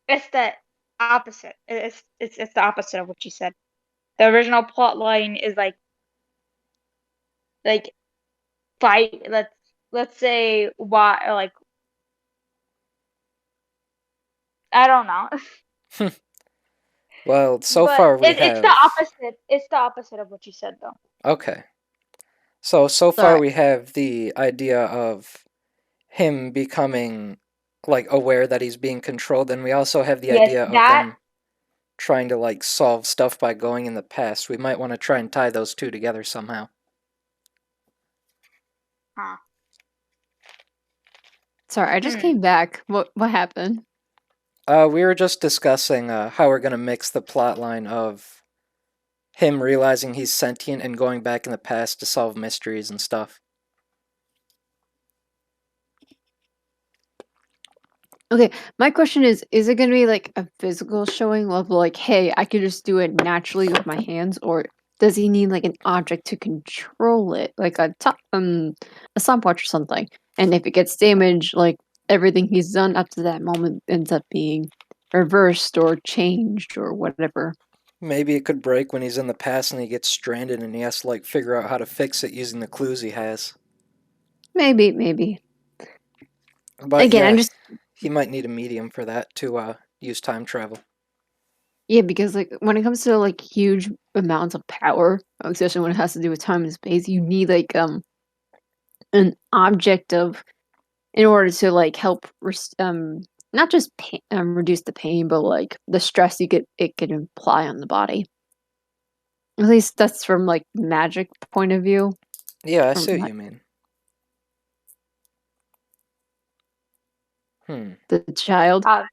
S1: it's the opposite. It's the opposite of what you said. The original plot line is like fight. Let's say why like I don't know.
S2: Well, so
S1: But
S2: far we
S1: it's the
S2: have.
S1: opposite. It's the opposite of what you said, though.
S2: Okay. So far
S3: Sorry.
S2: we have the idea of him becoming like aware that he's being controlled, and we also have the
S1: Yes,
S2: idea of
S1: that.
S2: them trying to like solve stuff by going in the past. We might want to try and tie those two together somehow.
S1: Huh.
S3: Sorry, I just
S1: Hmm.
S3: came back. What happened?
S2: We were just discussing how we're gonna mix the plot line of him realizing he's sentient and going back in the past to solve mysteries and stuff.
S3: Okay, my question is it going to be like a physical showing of like, hey, I could just do it naturally with my hands, or does he need like an object to control it, like a stopwatch or something? And if it gets damaged, like everything he's done up to that moment ends up being reversed or changed or whatever.
S2: Maybe it could break when he's in the past and he gets stranded and he has to like figure out how to fix it using the clues he has.
S3: Maybe.
S2: But
S3: Again, I'm
S2: yeah,
S3: just
S2: he might need a medium for that to use time travel.
S3: yeah, because like when it comes to like huge amounts of power, especially when it has to do with time and space, you need like an object of in order to like help not just reduce the pain, but like the stress it could imply on the body. At least that's from like magic point of view.
S2: Yeah, I
S3: From
S2: see what
S3: my-
S2: you mean.
S3: The child.
S1: Uh,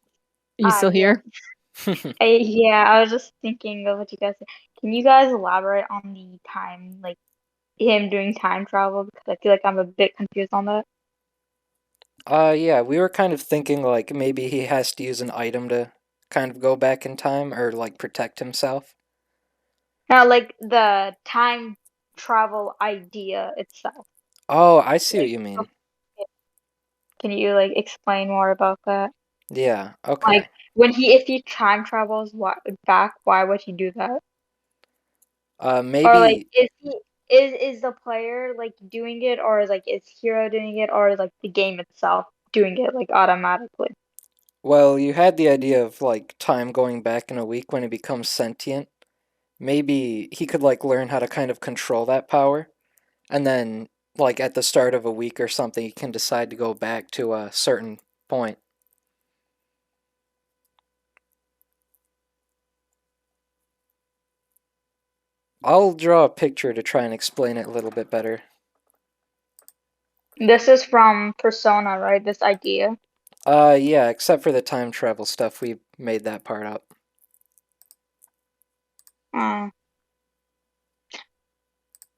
S3: You still
S1: yeah.
S3: here?
S1: Yeah, I was just thinking of what you guys said. Can you guys elaborate on the time, like him doing time travel? Because I feel like I'm a bit confused on that.
S2: Yeah, we were kind of thinking like maybe he has to use an item to kind of go back in time or like protect himself.
S1: Now, like the time travel idea itself.
S2: Oh, I see what
S1: Like,
S2: you mean.
S1: can you like explain more about that?
S2: Yeah,
S1: Like
S2: okay.
S1: if he time travels back, why would he do that? Or like
S2: Maybe,
S1: is the player like doing it or is Hero doing it or is like the game itself doing it like automatically?
S2: well, you had the idea of like time going back in a week when he becomes sentient. Maybe he could like learn how to kind of control that power, and then like at the start of a week or something, he can decide to go back to a certain point. I'll draw a picture to try and explain it a little bit better.
S1: This is from Persona, right? This idea.
S2: Yeah, except for the time travel stuff, we made that part up.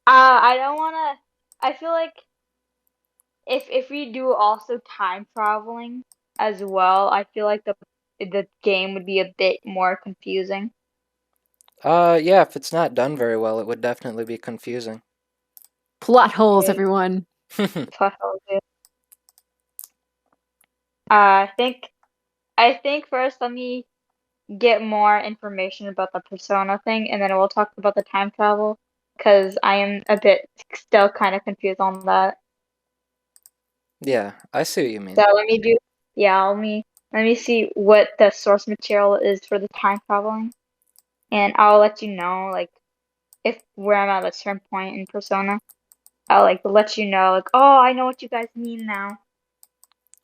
S1: I don't wanna. I feel like if we do also time traveling as well, I feel like the game would be a bit more confusing.
S2: Yeah, if it's not done very well, it would definitely be confusing.
S3: Plot holes,
S1: Okay.
S3: everyone.
S1: Plus, I'll do- I think I think first let me get more information about the Persona thing, and then we'll talk about the time travel, because I am a bit still kind of confused on that.
S2: Yeah, I see what you mean.
S1: So let me see what the source material is for the time traveling, and I'll let you know like if where I'm at a certain point in Persona. I'll like let you know like, oh, I know what you guys mean now.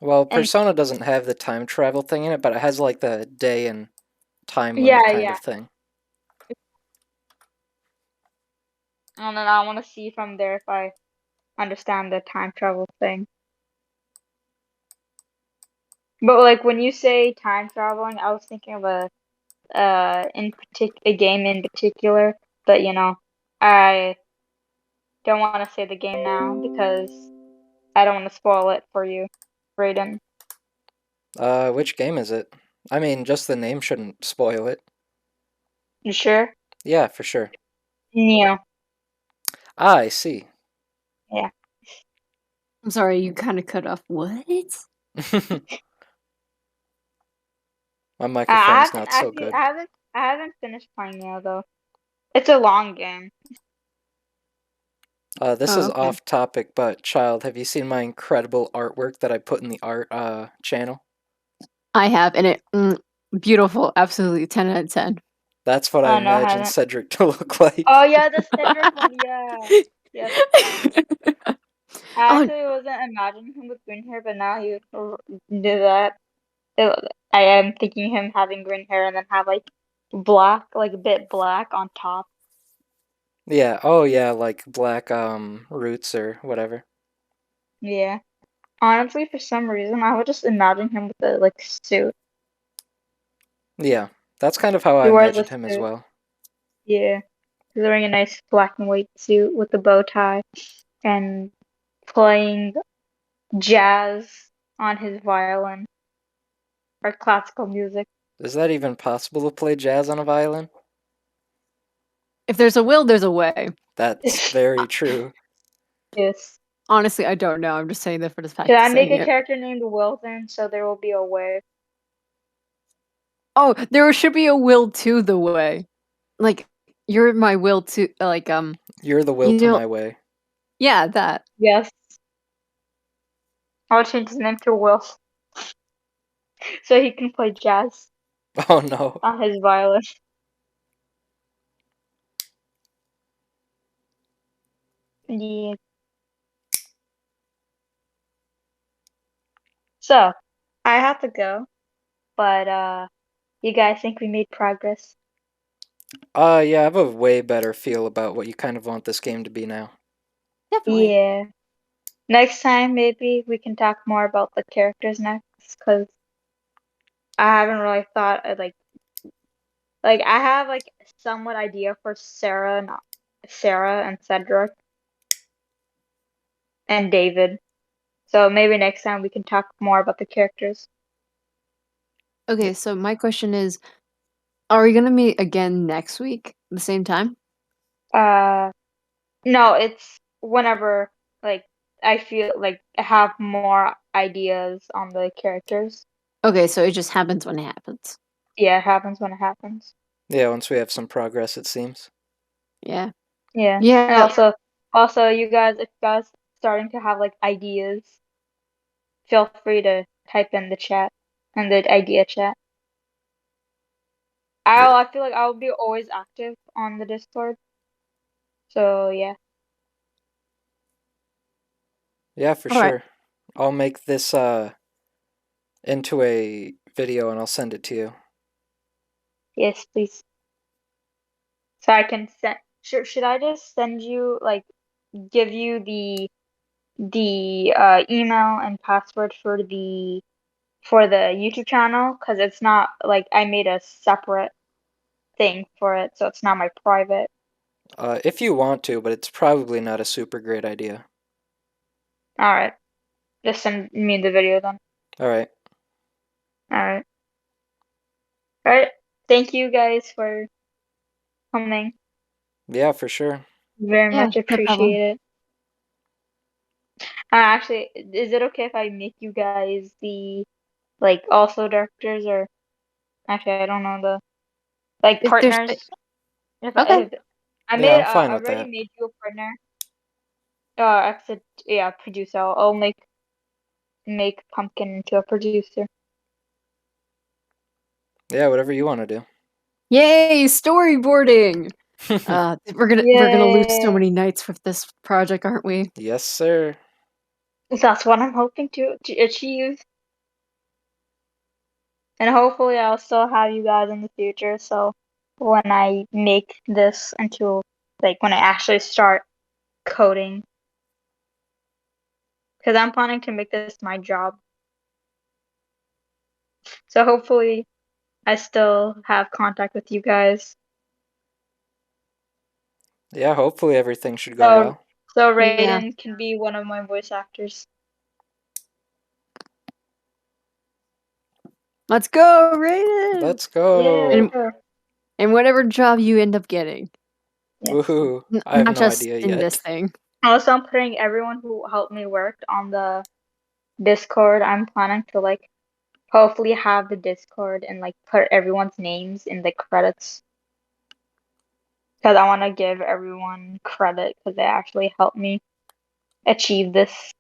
S2: Well,
S1: And
S2: Persona doesn't have the time travel thing in it, but it has like the day and time limit
S1: yeah,
S2: kind
S1: yeah.
S2: of thing.
S1: And then I want to see from there if I understand the time travel thing. But like when you say time traveling, I was thinking of a game in particular, but I don't want to say the game now because I don't want to spoil it for you, Brayden.
S2: Which game is it? I mean, just the name shouldn't spoil it.
S1: You sure?
S2: Yeah, for sure.
S1: Yeah.
S2: Ah, I see.
S1: Yeah.
S3: I'm sorry, you kind of cut off. What?
S2: My
S1: I
S2: microphone's
S1: haven't
S2: not so
S1: actually
S2: good.
S1: I haven't finished playing yet though. It's a long game.
S2: This
S3: Oh,
S2: is
S3: okay.
S2: off topic, but child, have you seen my incredible artwork that I put in the art channel?
S3: I have, and beautiful. Absolutely 10 out of 10.
S2: That's what I
S1: Oh no, I
S2: imagined
S1: haven't.
S2: Cedric to look like.
S1: Oh yeah, the Cedric one, yeah. Yes. I
S3: Oh,
S1: actually wasn't imagining him with green hair, but now you do that. I am thinking him having green hair and then have like black, like a bit black on top.
S2: Yeah, oh yeah, like black roots or whatever.
S1: Yeah. Honestly, for some reason, I would just imagine him with a like suit.
S2: Yeah, that's kind of how I
S1: He wears a
S2: imagined him as
S1: suit.
S2: well.
S1: Yeah. He's wearing a nice black and white suit with a bow tie and playing jazz on his violin or classical music.
S2: Is that even possible to play jazz on a violin?
S3: if there's a will, there's a way.
S2: That's very true.
S1: Yes.
S3: Honestly, I don't know. I'm just saying that for the fact
S1: Should
S3: of
S1: I make
S3: saying
S1: a
S3: it.
S1: character named Will then, so there will be a way?
S3: Oh, there should be a will to the way. Like, you're my will to,
S2: You're the will
S3: you
S2: to
S3: know,
S2: my way.
S3: yeah, that.
S1: Yes. I'll change his name to Will so he can play jazz
S2: Oh no.
S1: on his violin. Yeah. So, I have to go, but you guys think we made progress?
S2: Yeah, I have a way better feel about what you kind of want this game to be now.
S3: Definitely.
S1: Yeah. Next time, maybe we can talk more about the characters next, because I haven't really thought of like I have like somewhat idea for Sarah and Cedric and David. So maybe next time we can talk more about the characters.
S3: Okay, so my question is, are we gonna meet again next week at the same time?
S1: Uh, no, it's whenever like I feel like I have more ideas on the characters.
S3: Okay, so it just happens when it happens.
S1: Yeah, it happens when it happens.
S2: Yeah, once we have some progress, it seems.
S3: Yeah.
S1: Yeah. And
S3: Yeah.
S1: also you guys, if you guys starting to have like ideas, feel free to type in the chat and the idea chat. I feel like I'll be always active on the Discord. So yeah.
S2: Yeah, for
S3: All right.
S2: sure. I'll make this into a video and I'll send it to you.
S1: Yes, please. So I can should I just send you like give you the email and password for the YouTube channel? Because it's not like I made a separate thing for it, so it's not my private.
S2: If you want to, but it's probably not a super great idea.
S1: All right, just send me the video then.
S2: All right.
S1: All right. All right. Thank you guys for coming.
S2: Yeah, for sure.
S1: Very
S3: Yeah,
S1: much
S3: no problem.
S1: appreciate it. Actually, is it okay if I make you guys the like also directors, or actually I don't know, the like
S3: If there's
S1: partners? If
S3: Okay.
S1: I
S2: Yeah,
S1: made
S2: I'm fine
S1: I
S2: with
S1: already
S2: that.
S1: made you a partner. Except yeah, producer. I'll make Pumpkin into a producer.
S2: Yeah, whatever you want to do.
S3: Yay, storyboarding! We're gonna lose so
S1: Yay!
S3: many nights with this project, aren't we?
S2: Yes, sir.
S1: That's what I'm hoping to achieve. And hopefully I'll still have you guys in the future, so when I make this into like when I actually start coding, because I'm planning to make this my job. So hopefully I still have contact with you guys.
S2: Yeah, hopefully everything should go
S1: So
S2: well.
S1: so
S3: Yeah.
S1: Raiden can be one of my voice actors.
S3: Let's go, Raiden!
S2: Let's go.
S1: Yeah.
S3: And whatever job you end up getting.
S1: Yes.
S2: Woohoo. I have
S3: Not
S2: no
S3: just
S2: idea
S3: in
S2: yet.
S3: this thing.
S1: Also, I'm putting everyone who helped me work on the Discord. I'm planning to like hopefully have the Discord and like put everyone's names in the credits. Because I want to give everyone credit because they actually helped me achieve this.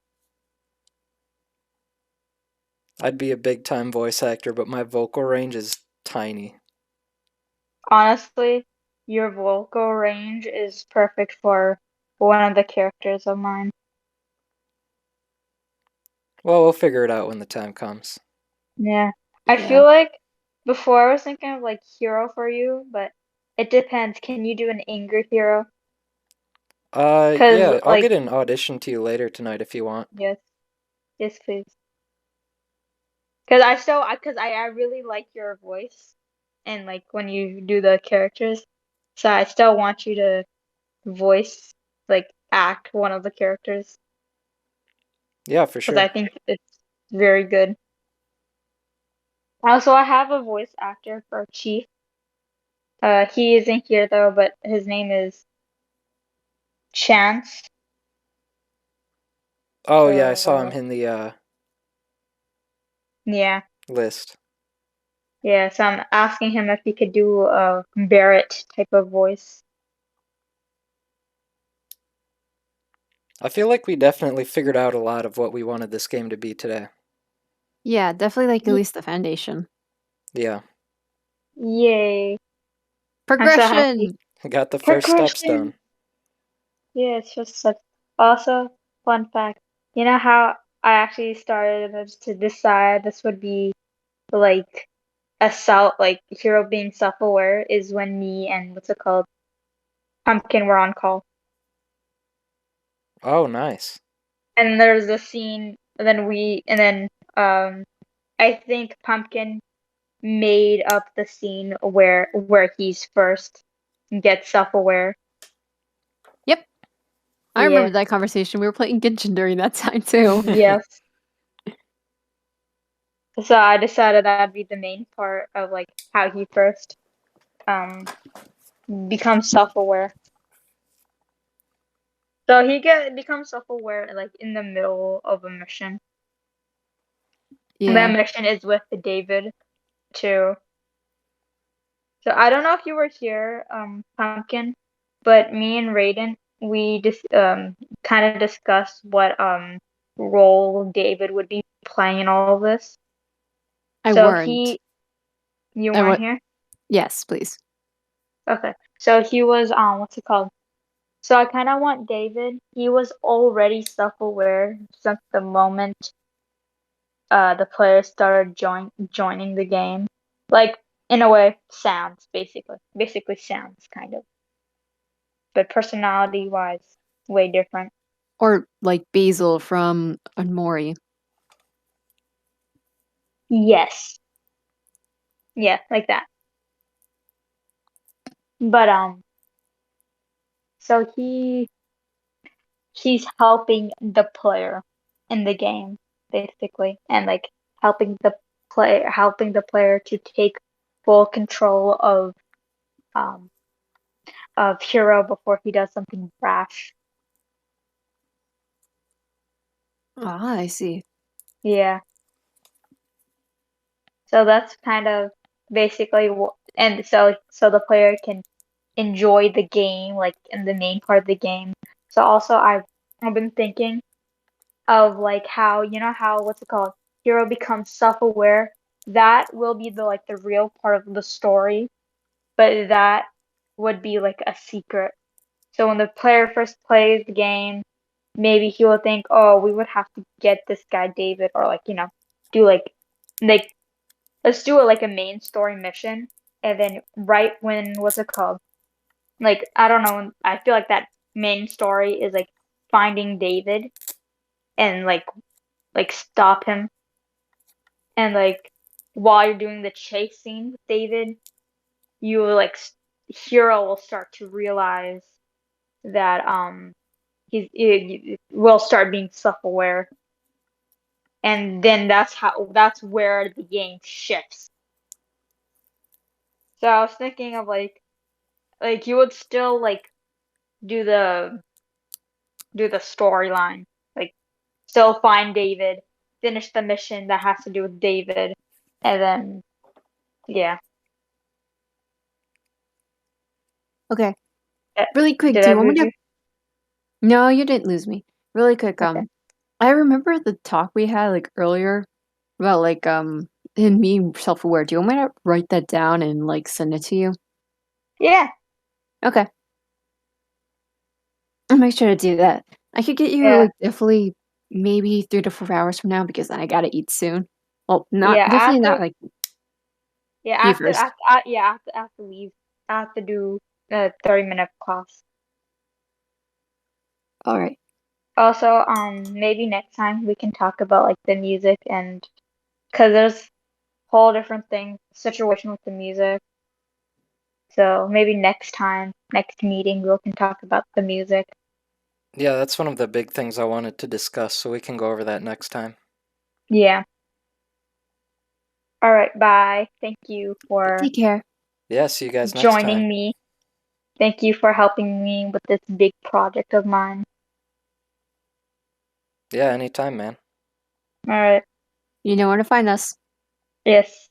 S2: I'd be a big time voice actor, but my vocal range is tiny.
S1: Honestly, your vocal range is perfect for one of the characters of mine.
S2: Well, we'll figure it out when the time comes.
S1: Yeah. I
S3: Yeah.
S1: feel like before I was thinking of like hero for you, but it depends. Can you do an angry hero? Because
S2: Yeah, I'll
S1: like
S2: get an audition to you later tonight if you want.
S1: yes, yes, please. Because I really like your voice and like when you do the characters, so I still want you to voice like act one of the characters
S2: Yeah, for
S1: because I
S2: sure.
S1: think it's very good. Also, I have a voice actor for Chief. He isn't here though, but his name is Chance.
S2: Oh, yeah, I saw him
S1: So
S2: in the
S1: yeah,
S2: list.
S1: yeah. So I'm asking him if he could do a Barrett type of voice.
S2: I feel like we definitely figured out a lot of what we wanted this game to be today.
S3: Yeah, definitely like at
S1: Ye-
S3: least the foundation.
S2: Yeah,
S1: Yay! I'm so happy.
S3: Progression!
S2: got the first steps
S1: Progression.
S2: done.
S1: Yeah, it's just such. Also, fun fact. You know how I actually started to decide this would be like like hero being self-aware is when me and what's it called, Pumpkin were on call,
S2: Oh, nice.
S1: and there's a scene, and then I think Pumpkin made up the scene where he's first gets self-aware.
S3: Yep. I
S1: Yeah.
S3: remember that conversation. We were playing Genshin during that time too.
S1: Yes. So I decided that'd be the main part of like how he first becomes self-aware. So becomes self-aware like in the middle of a mission. And that
S3: Yeah.
S1: mission is with David too. So I don't know if you were here, Pumpkin, but me and Raiden, we just kind of discussed what role David would be playing in all of this.
S3: I
S1: So
S3: weren't.
S1: you
S3: I
S1: weren't
S3: wa-
S1: here?
S3: Yes, please.
S1: Okay. So he was what's it called? So I kind of want David. He was already self-aware since the moment the players started joining the game. Like in a way, sounds basically sounds kind of. but personality-wise, way different.
S3: Or like Basil from Unmori.
S1: Yes. Yeah, like that. But so he's helping the player in the game, basically, and like helping the player to take full control um of Hero before he does something rash.
S3: Ah, I see.
S1: Yeah. So that's kind of basically what, and so the player can enjoy the game, like in the main part of the game. So also I've been thinking of like how how what's it called? Hero becomes self-aware. That will be the real part of the story, but that would be like a secret. So when the player first plays the game, maybe he will think, oh, we would have to get this guy David, or like do like let's do it like a main story mission, and then right when what's it called? Like I don't know, I feel like that main story is like finding David and like stop him, and like while you're doing the chase scene with David, you will Hero will start to realize that he will start being self-aware, and then that's where the game shifts. So I was thinking of like you would still like do the storyline, like still find David, finish the mission that has to do with David, and then yeah.
S3: Okay.
S1: Uh,
S3: Really quick,
S1: Did
S3: do
S1: I
S3: you want me
S1: lose
S3: to?
S1: you?
S3: No, you didn't lose me. Really quick,
S1: Okay.
S3: I remember the talk we had like earlier about like him being self-aware. Do you want me to write that down and like send it to you?
S1: Yeah.
S3: Okay. I'll make sure to do that. I could get you
S1: Yeah.
S3: like definitely maybe 3 to 4 hours from now because I gotta eat soon. Well, not
S1: Yeah.
S3: definitely not like you first.
S1: I have to leave. I have to do a 30-minute class.
S3: All right.
S1: Also, maybe next time we can talk about like the music, and because there's whole different situation with the music. So maybe next time, next meeting, we can talk about the music.
S2: Yeah, that's one of the big things I wanted to discuss, so we can go over that next time.
S1: Yeah. All right, bye. Thank you for
S3: Take care.
S2: Yeah, see you guys next
S1: joining
S2: time.
S1: me. Thank you for helping me with this big project of mine.
S2: Yeah, anytime, man.
S1: All right.
S3: You know where to find us.
S1: Yes.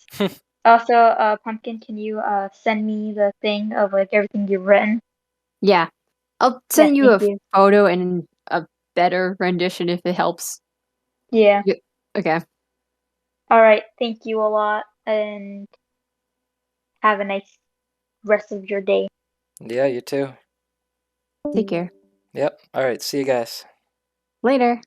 S1: Also, Pumpkin, can you send me the thing of like everything you've written?
S3: Yeah. I'll
S1: Yeah,
S3: send you a
S1: thank you.
S3: photo and a better rendition if it helps.
S1: Yeah.
S3: Okay.
S1: All right. Thank you a lot, and have a nice rest of your day.
S2: Yeah, you too.
S3: Take care.
S2: Yep. All right, see you guys.
S3: Later.